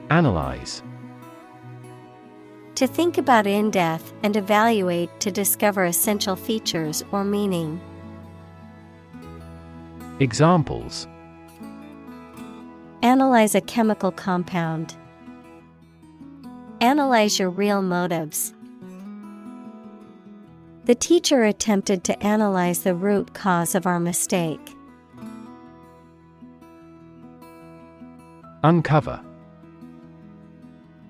Analyze. To think about in depth and evaluate to discover essential features or meaning. Examples: Analyze a chemical compound. Analyze your real motives. The teacher attempted to analyze the root cause of our mistake. Uncover.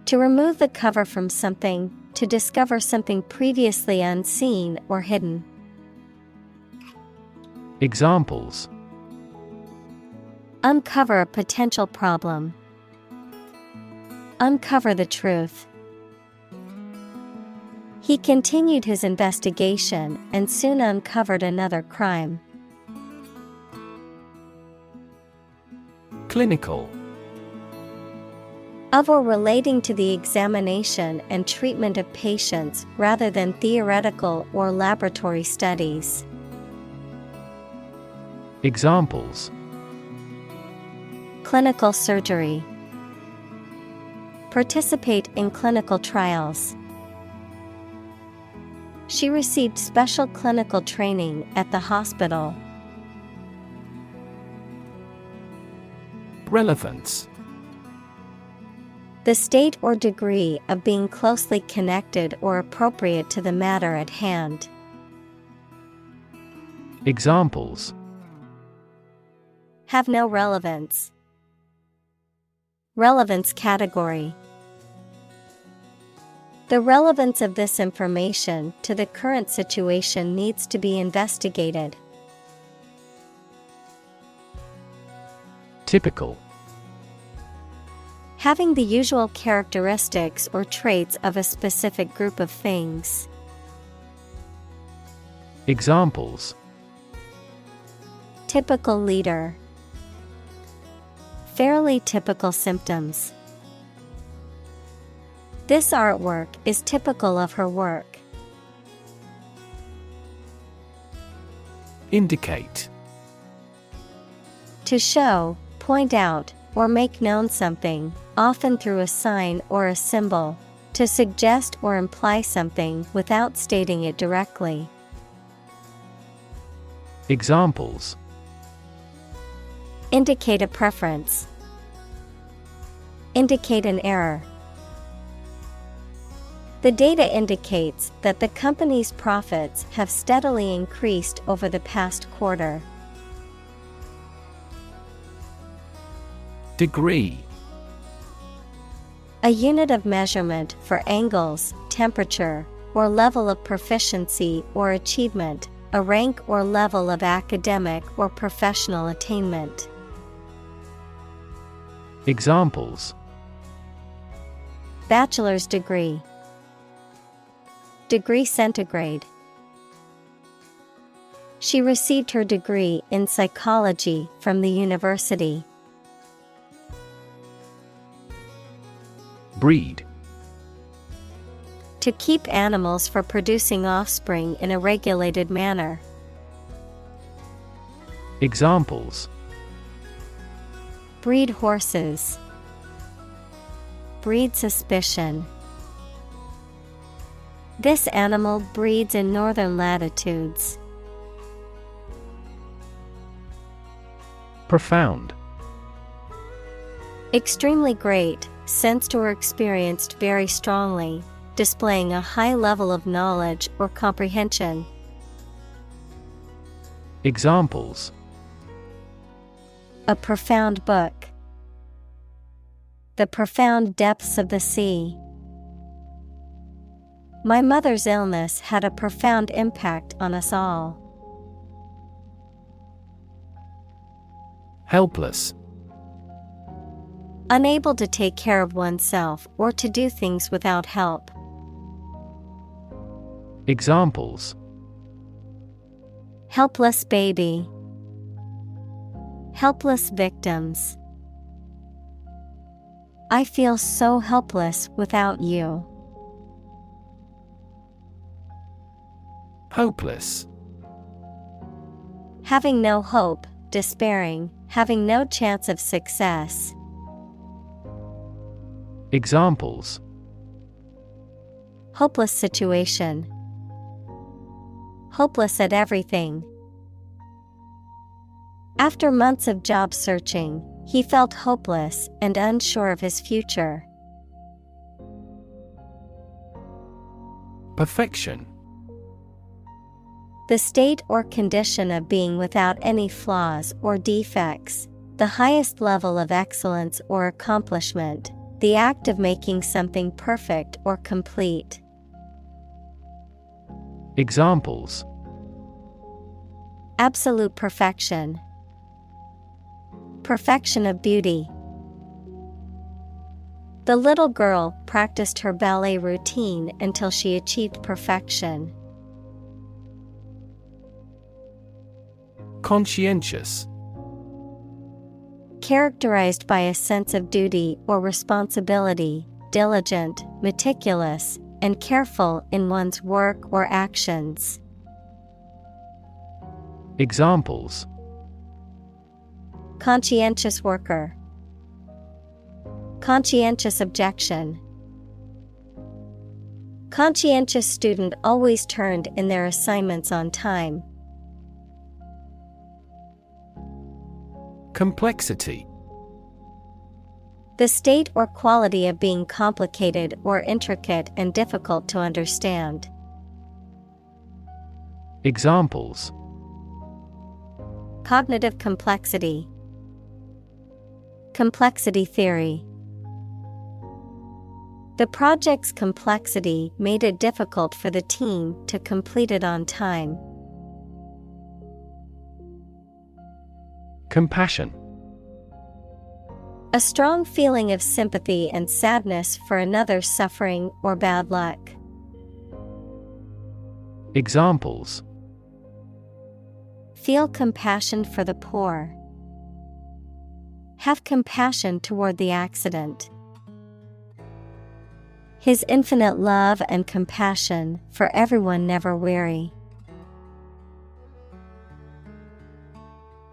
To remove the cover from something, to discover something previously unseen or hidden. Examples: Uncover a potential problem. Uncover the truth. He continued his investigation and soon uncovered another crime. Clinical. Of or relating to the examination and treatment of patients rather than theoretical or laboratory studies. Examples: Clinical surgery. Participate in clinical trials. She received special clinical training at the hospital. Relevance. The state or degree of being closely connected or appropriate to the matter at hand. Examples: Have no relevance. Relevance category. The relevance of this information to the current situation needs to be investigated. Typical. Having the usual characteristics or traits of a specific group of things. Examples: Typical leader. Fairly typical symptoms. This artwork is typical of her work. Indicate. To show, point out, or make known something, often through a sign or a symbol, to suggest or imply something without stating it directly. Examples: Indicate a preference. Indicate an error. The data indicates that the company's profits have steadily increased over the past quarter. Degree. A unit of measurement for angles, temperature, or level of proficiency or achievement, a rank or level of academic or professional attainment. Examples: Bachelor's degree. Degree centigrade. She received her degree in psychology from the university. Breed. To keep animals for producing offspring in a regulated manner. Examples: Breed horses. Breed suspicion. This animal breeds in northern latitudes. Profound. Extremely great, sensed or experienced very strongly, displaying a high level of knowledge or comprehension. Examples: A profound book. The profound depths of the sea. My mother's illness had a profound impact on us all. Helpless. Unable to take care of oneself or to do things without help. Examples: Helpless baby. Helpless victims. I feel so helpless without you. Hopeless. Having no hope, despairing, having no chance of success. Examples: Hopeless situation. Hopeless at everything. After months of job searching, he felt hopeless and unsure of his future. Perfection. The state or condition of being without any flaws or defects, the highest level of excellence or accomplishment, the act of making something perfect or complete. Examples: Absolute perfection. Perfection of beauty. The little girl practiced her ballet routine until she achieved perfection. Conscientious. Characterized by a sense of duty or responsibility, diligent, meticulous, and careful in one's work or actions. Examples: Conscientious worker. Conscientious objection. Conscientious student always turned in their assignments on time. Complexity. The state or quality of being complicated or intricate and difficult to understand. Examples: Cognitive complexity. Complexity theory. The project's complexity made it difficult for the team to complete it on time. Compassion. A strong feeling of sympathy and sadness for another's suffering or bad luck. Examples: Feel compassion for the poor. Have compassion toward the accident. His infinite love and compassion for everyone never weary.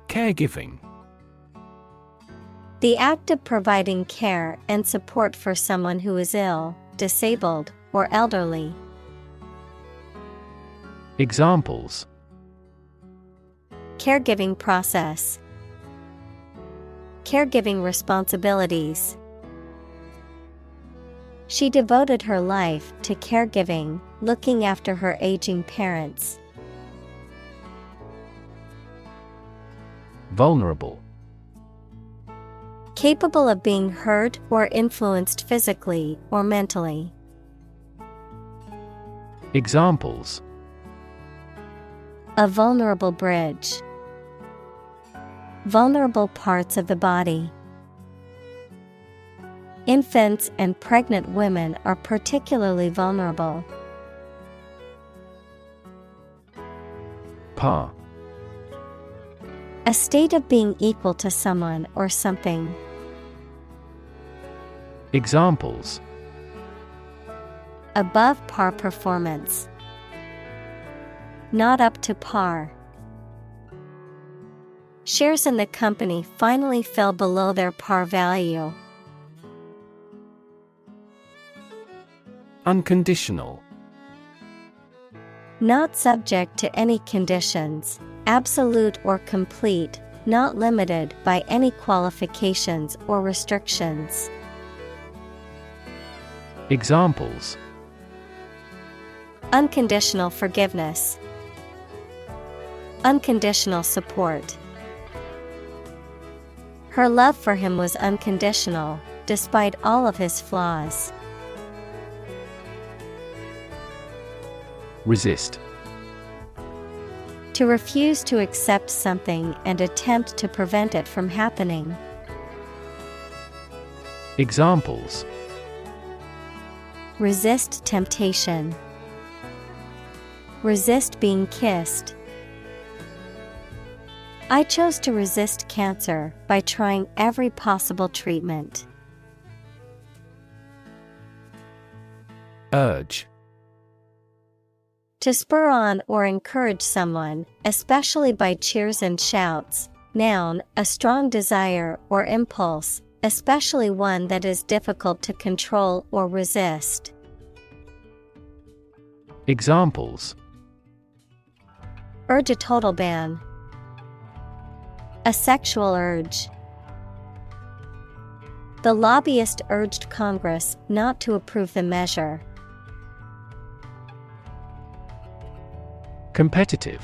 Caregiving. The act of providing care and support for someone who is ill, disabled, or elderly. Examples: Caregiving process. Caregiving responsibilities. She devoted her life to caregiving, looking after her aging parents. Vulnerable. Capable of being hurt or influenced physically or mentally. Examples: A vulnerable bridge. Vulnerable parts of the body. Infants and pregnant women are particularly vulnerable. Par. A state of being equal to someone or something. Examples: Above par performance. Not up to par. Shares in the company finally fell below their par value. Unconditional. Not subject to any conditions, absolute or complete, not limited by any qualifications or restrictions. Examples: Unconditional forgiveness. Unconditional support. Her love for him was unconditional, despite all of his flaws. Resist. To refuse to accept something and attempt to prevent it from happening. Examples: Resist temptation. Resist being kissed. I chose to resist cancer by trying every possible treatment. Urge. To spur on or encourage someone, especially by cheers and shouts. Noun, a strong desire or impulse, especially one that is difficult to control or resist. Examples: Urge a total ban. A sexual urge. The lobbyist urged Congress not to approve the measure. Competitive.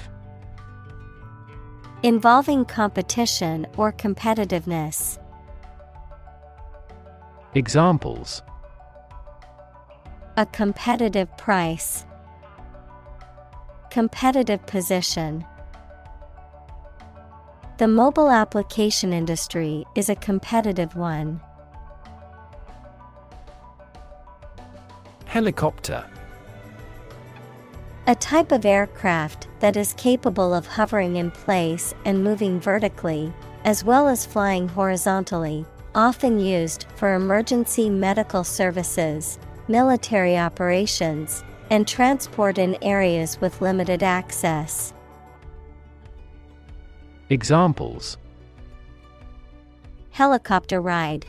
Involving competition or competitiveness. Examples: A competitive price. Competitive position. The mobile application industry is a competitive one. Helicopter. A type of aircraft that is capable of hovering in place and moving vertically, as well as flying horizontally, often used for emergency medical services, military operations, and transport in areas with limited access. Examples: Helicopter ride.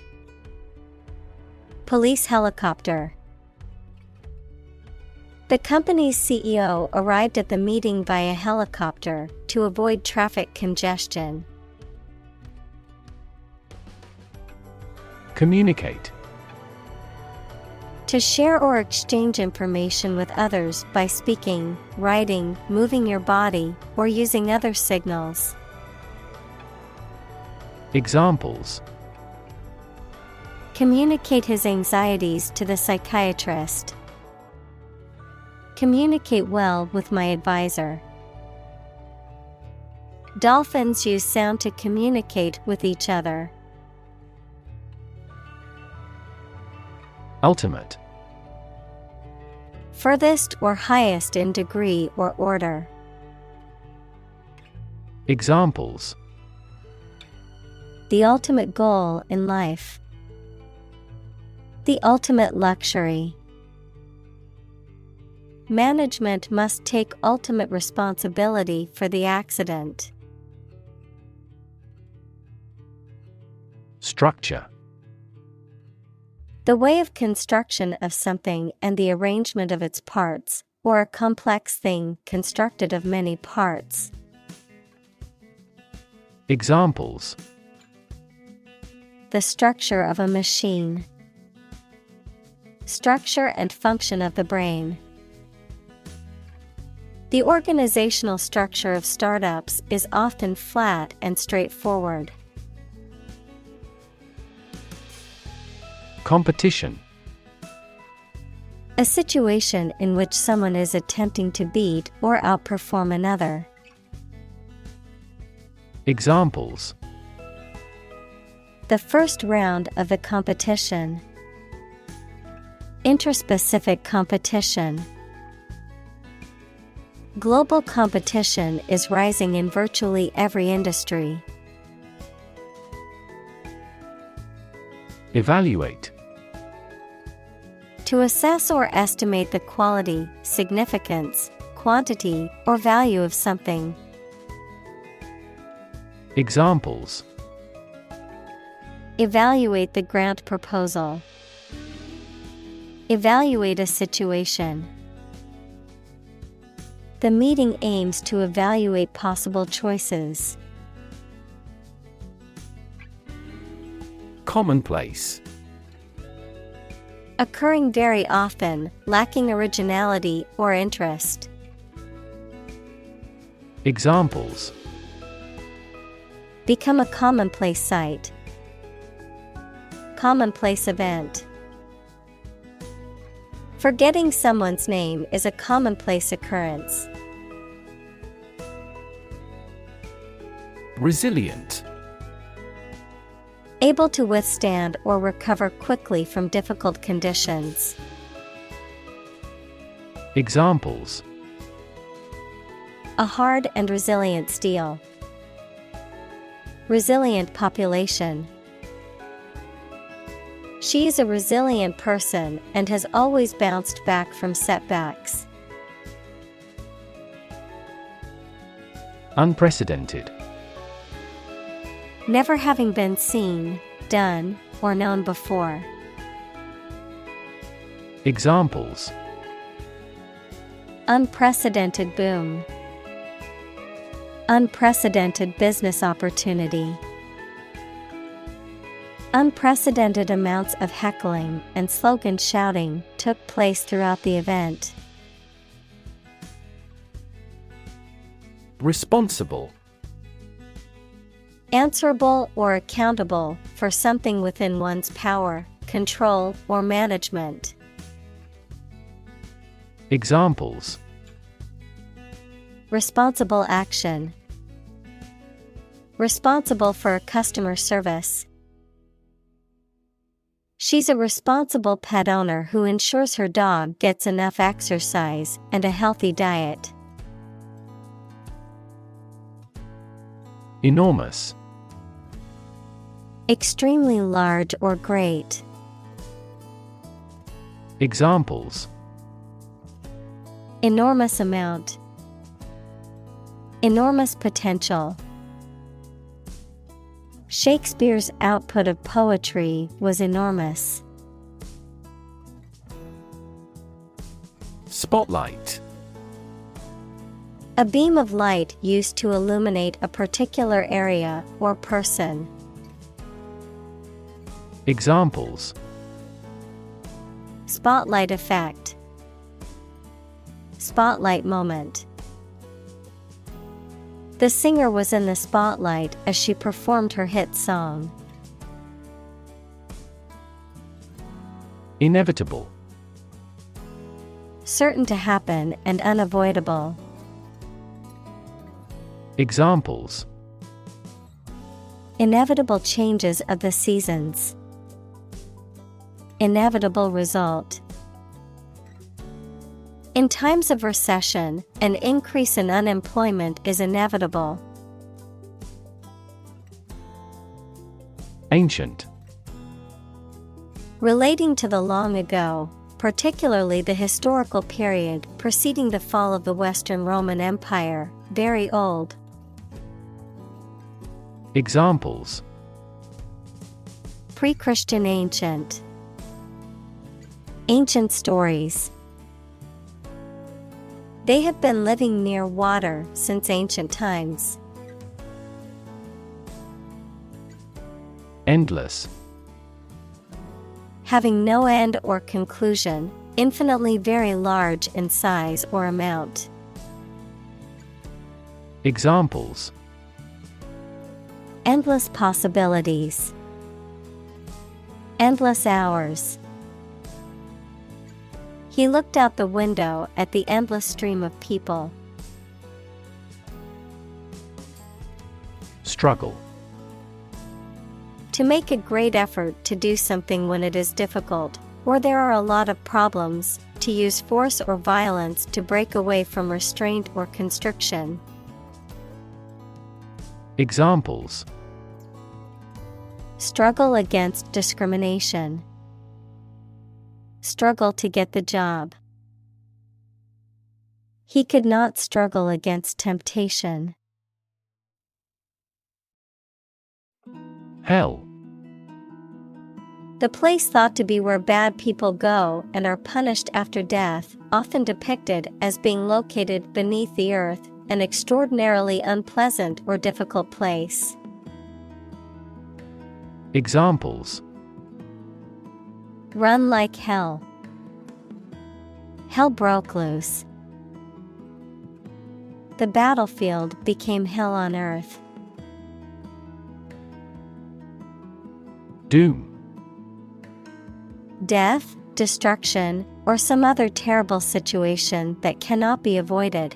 Police helicopter. The company's CEO arrived at the meeting via helicopter to avoid traffic congestion. Communicate. To share or exchange information with others by speaking, writing, moving your body, or using other signals. Examples: Communicate his anxieties to the psychiatrist. Communicate well with my advisor. Dolphins use sound to communicate with each other. Ultimate. Furthest or highest in degree or order. Examples: The ultimate goal in life. The ultimate luxury. Management must take ultimate responsibility for the accident. Structure. The way of construction of something and the arrangement of its parts, or a complex thing constructed of many parts. Examples: The structure of a machine. Structure and function of the brain. The organizational structure of startups is often flat and straightforward. Competition. A situation in which someone is attempting to beat or outperform another. Examples: The first round of the competition. Interspecific competition. Global competition is rising in virtually every industry. Evaluate. To assess or estimate the quality, significance, quantity, or value of something. Examples: Evaluate the grant proposal. Evaluate a situation. The meeting aims to evaluate possible choices. Commonplace. Occurring very often, lacking originality or interest. Examples: Become a commonplace sight. Commonplace event. Forgetting someone's name is a commonplace occurrence. Resilient. Able to withstand or recover quickly from difficult conditions. Examples: A hard and resilient steel. Resilient population. She is a resilient person and has always bounced back from setbacks. Unprecedented. Never having been seen, done, or known before. Examples: Unprecedented boom. Unprecedented business opportunity. Unprecedented amounts of heckling and slogan shouting took place throughout the event. Responsible. Answerable or accountable for something within one's power, control, or management. Examples: Responsible action. Responsible for customer service. She's a responsible pet owner who ensures her dog gets enough exercise and a healthy diet. Enormous. Extremely large or great. Examples: Enormous amount. Enormous potential. Shakespeare's output of poetry was enormous. Spotlight. A beam of light used to illuminate a particular area or person. Examples: Spotlight effect. Spotlight moment. The singer was in the spotlight as she performed her hit song. Inevitable. Certain to happen and unavoidable. Examples: Inevitable changes of the seasons. inevitable result. In times of recession, an increase in unemployment is inevitable. Ancient. Relating to the long ago, particularly the historical period preceding the fall of the Western Roman Empire, very old. Examples: Pre-Christian ancient. Ancient stories. They have been living near water since ancient times. Endless. Having no end or conclusion, infinitely very large in size or amount. Examples: Endless possibilities. Endless hours. He looked out the window at the endless stream of people. Struggle. To make a great effort to do something when it is difficult, or there are a lot of problems, to use force or violence to break away from restraint or constriction. Examples: Struggle against discrimination. Struggle to get the job. He could not struggle against temptation. Hell. The place thought to be where bad people go and are punished after death, often depicted as being located beneath the earth, an extraordinarily unpleasant or difficult place. Examples: Run like hell. Hell broke loose. The battlefield became hell on earth. Doom. Death, destruction, or some other terrible situation that cannot be avoided.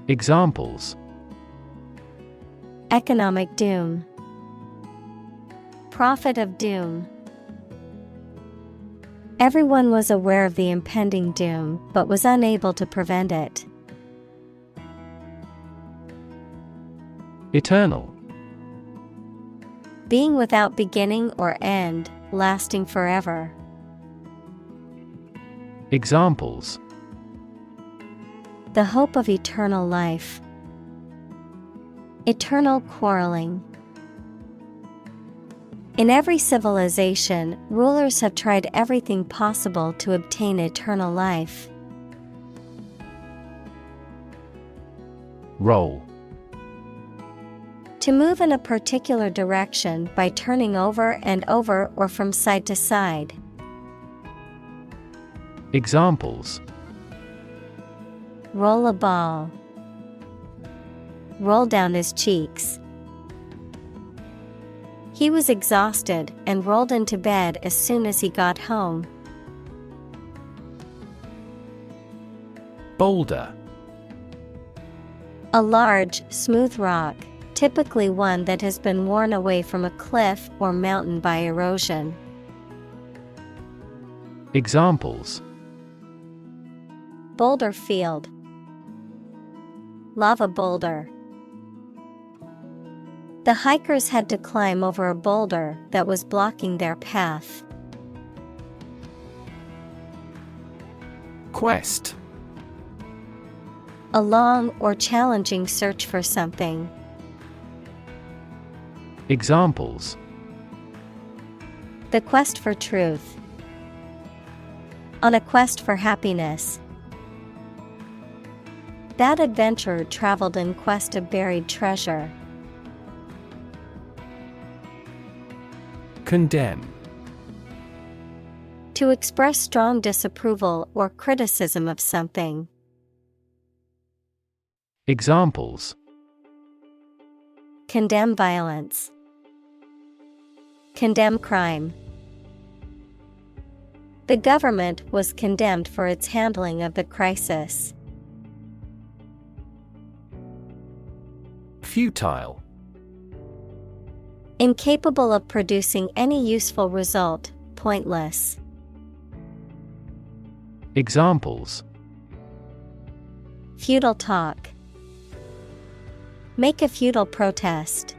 Examples: Economic doom. Prophet of doom. Everyone was aware of the impending doom, but was unable to prevent it. Eternal. Being without beginning or end, lasting forever. Examples: The hope of eternal life. Eternal quarreling. In every civilization, rulers have tried everything possible to obtain eternal life. Roll. To move in a particular direction by turning over and over or from side to side. Examples: Roll a ball. Roll down his cheeks. He was exhausted and rolled into bed as soon as he got home. Boulder. A large, smooth rock, typically one that has been worn away from a cliff or mountain by erosion. Examples: Boulder field. Lava boulder. The hikers had to climb over a boulder that was blocking their path. Quest. A long or challenging search for something. Examples: The quest for truth. On a quest for happiness. That adventurer traveled in quest of buried treasure. Condemn. To express strong disapproval or criticism of something. Examples: Condemn violence. Condemn crime. The government was condemned for its handling of the crisis. Futile. Incapable of producing any useful result, pointless. Examples: Futile talk. Make a futile protest.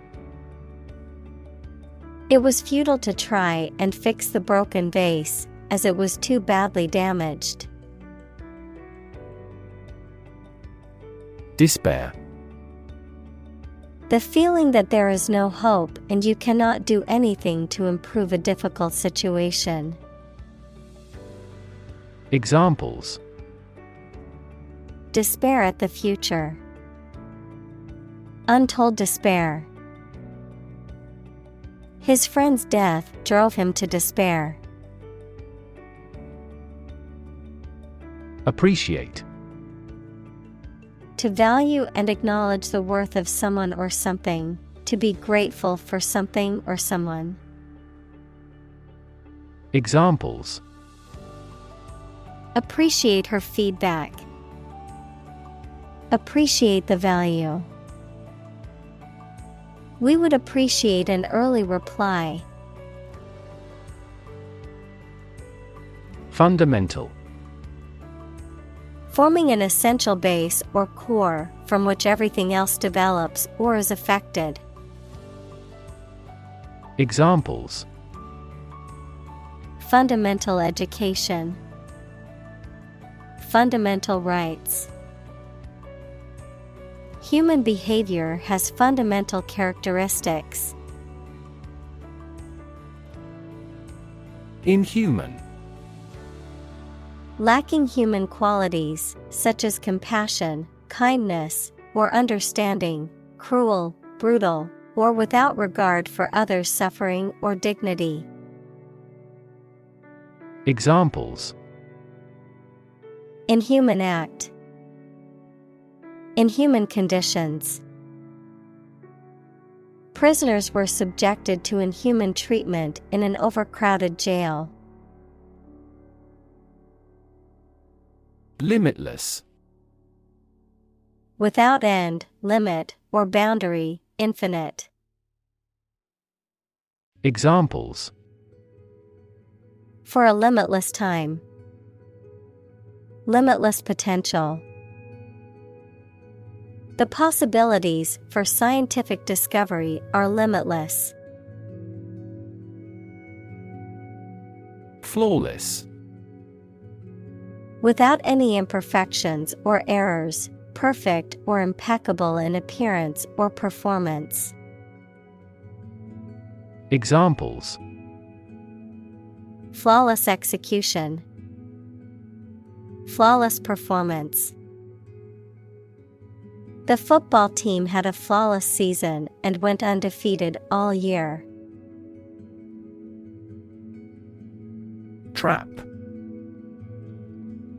It was futile to try and fix the broken vase, as it was too badly damaged. Despair. The feeling that there is no hope and you cannot do anything to improve a difficult situation. Examples: Despair at the future. Untold despair. His friend's death drove him to despair. Appreciate. To value and acknowledge the worth of someone or something, to be grateful for something or someone. Examples: Appreciate her feedback. Appreciate the value. We would appreciate an early reply. Fundamental. Forming an essential base or core from which everything else develops or is affected. Examples: Fundamental education. Fundamental rights. Human behavior has fundamental characteristics. Inhuman. Lacking human qualities, such as compassion, kindness, or understanding, cruel, brutal, or without regard for others' suffering or dignity. Examples: Inhuman act. Inhuman conditions. Prisoners were subjected to inhuman treatment in an overcrowded jail. Limitless. Without end, limit, or boundary, infinite. Examples: For a limitless time. Limitless potential. The possibilities for scientific discovery are limitless. Flawless. Without any imperfections or errors, perfect or impeccable in appearance or performance. Examples: Flawless execution. Flawless performance. The football team had a flawless season and went undefeated all year. Trap.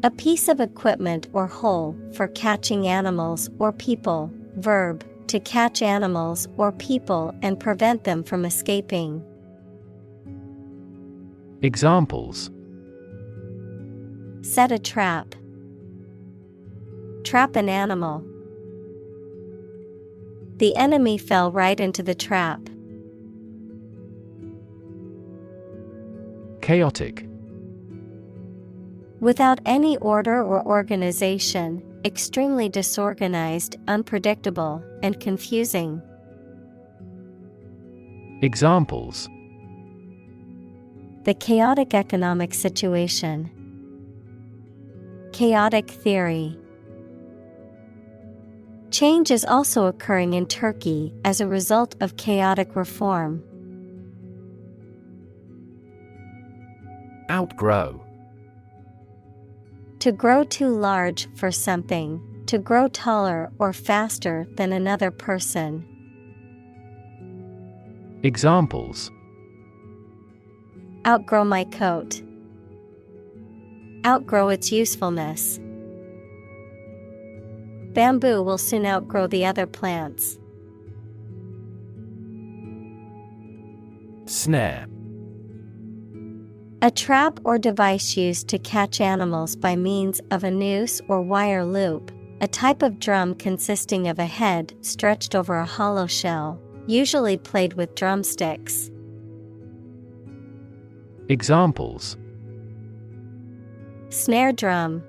A piece of equipment or hole for catching animals or people. Verb, to catch animals or people and prevent them from escaping. Examples: Set a trap. Trap an animal. The enemy fell right into the trap. Chaotic. Without any order or organization, extremely disorganized, unpredictable, and confusing. Examples: The chaotic economic situation. Chaotic theory. Change is also occurring in Turkey as a result of chaotic reform. Outgrow. To grow too large for something, to grow taller or faster than another person. Examples: Outgrow my coat. Outgrow its usefulness. Bamboo will soon outgrow the other plants. Snare. A trap or device used to catch animals by means of a noose or wire loop, a type of drum consisting of a head stretched over a hollow shell. usually played with drumsticks. Examples: Snare drum.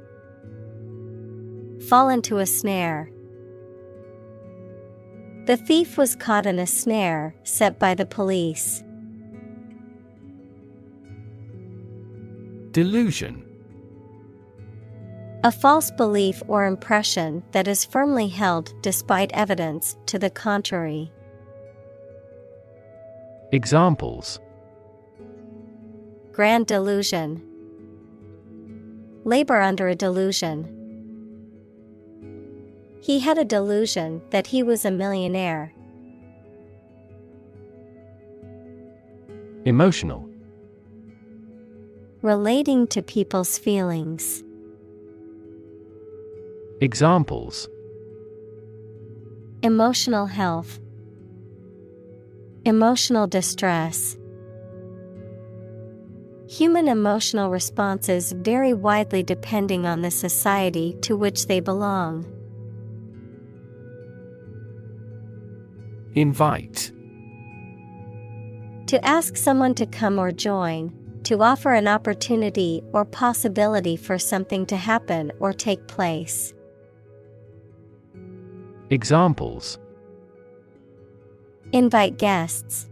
Fall into a snare. The thief was caught in a snare set by the police. Delusion. A false belief or impression that is firmly held despite evidence to the contrary. Examples: Grand delusion. Labor under a delusion. He had a delusion that he was a millionaire. Emotional. Relating to people's feelings. Examples: Emotional health. Emotional distress. Human emotional responses vary widely depending on the society to which they belong. Invite. To ask someone to come or join, to offer an opportunity or possibility for something to happen or take place. Examples: Invite guests.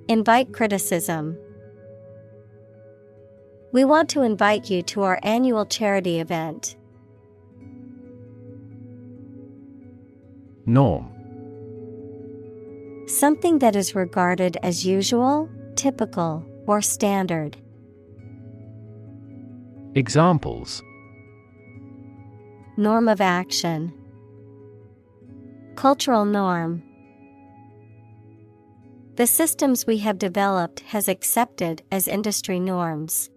Invite criticism. We want to invite you to our annual charity event. Norm. Something that is regarded as usual, typical, or standard. Examples: Norm of action. Cultural norm. The systems we have developed has accepted as industry norms.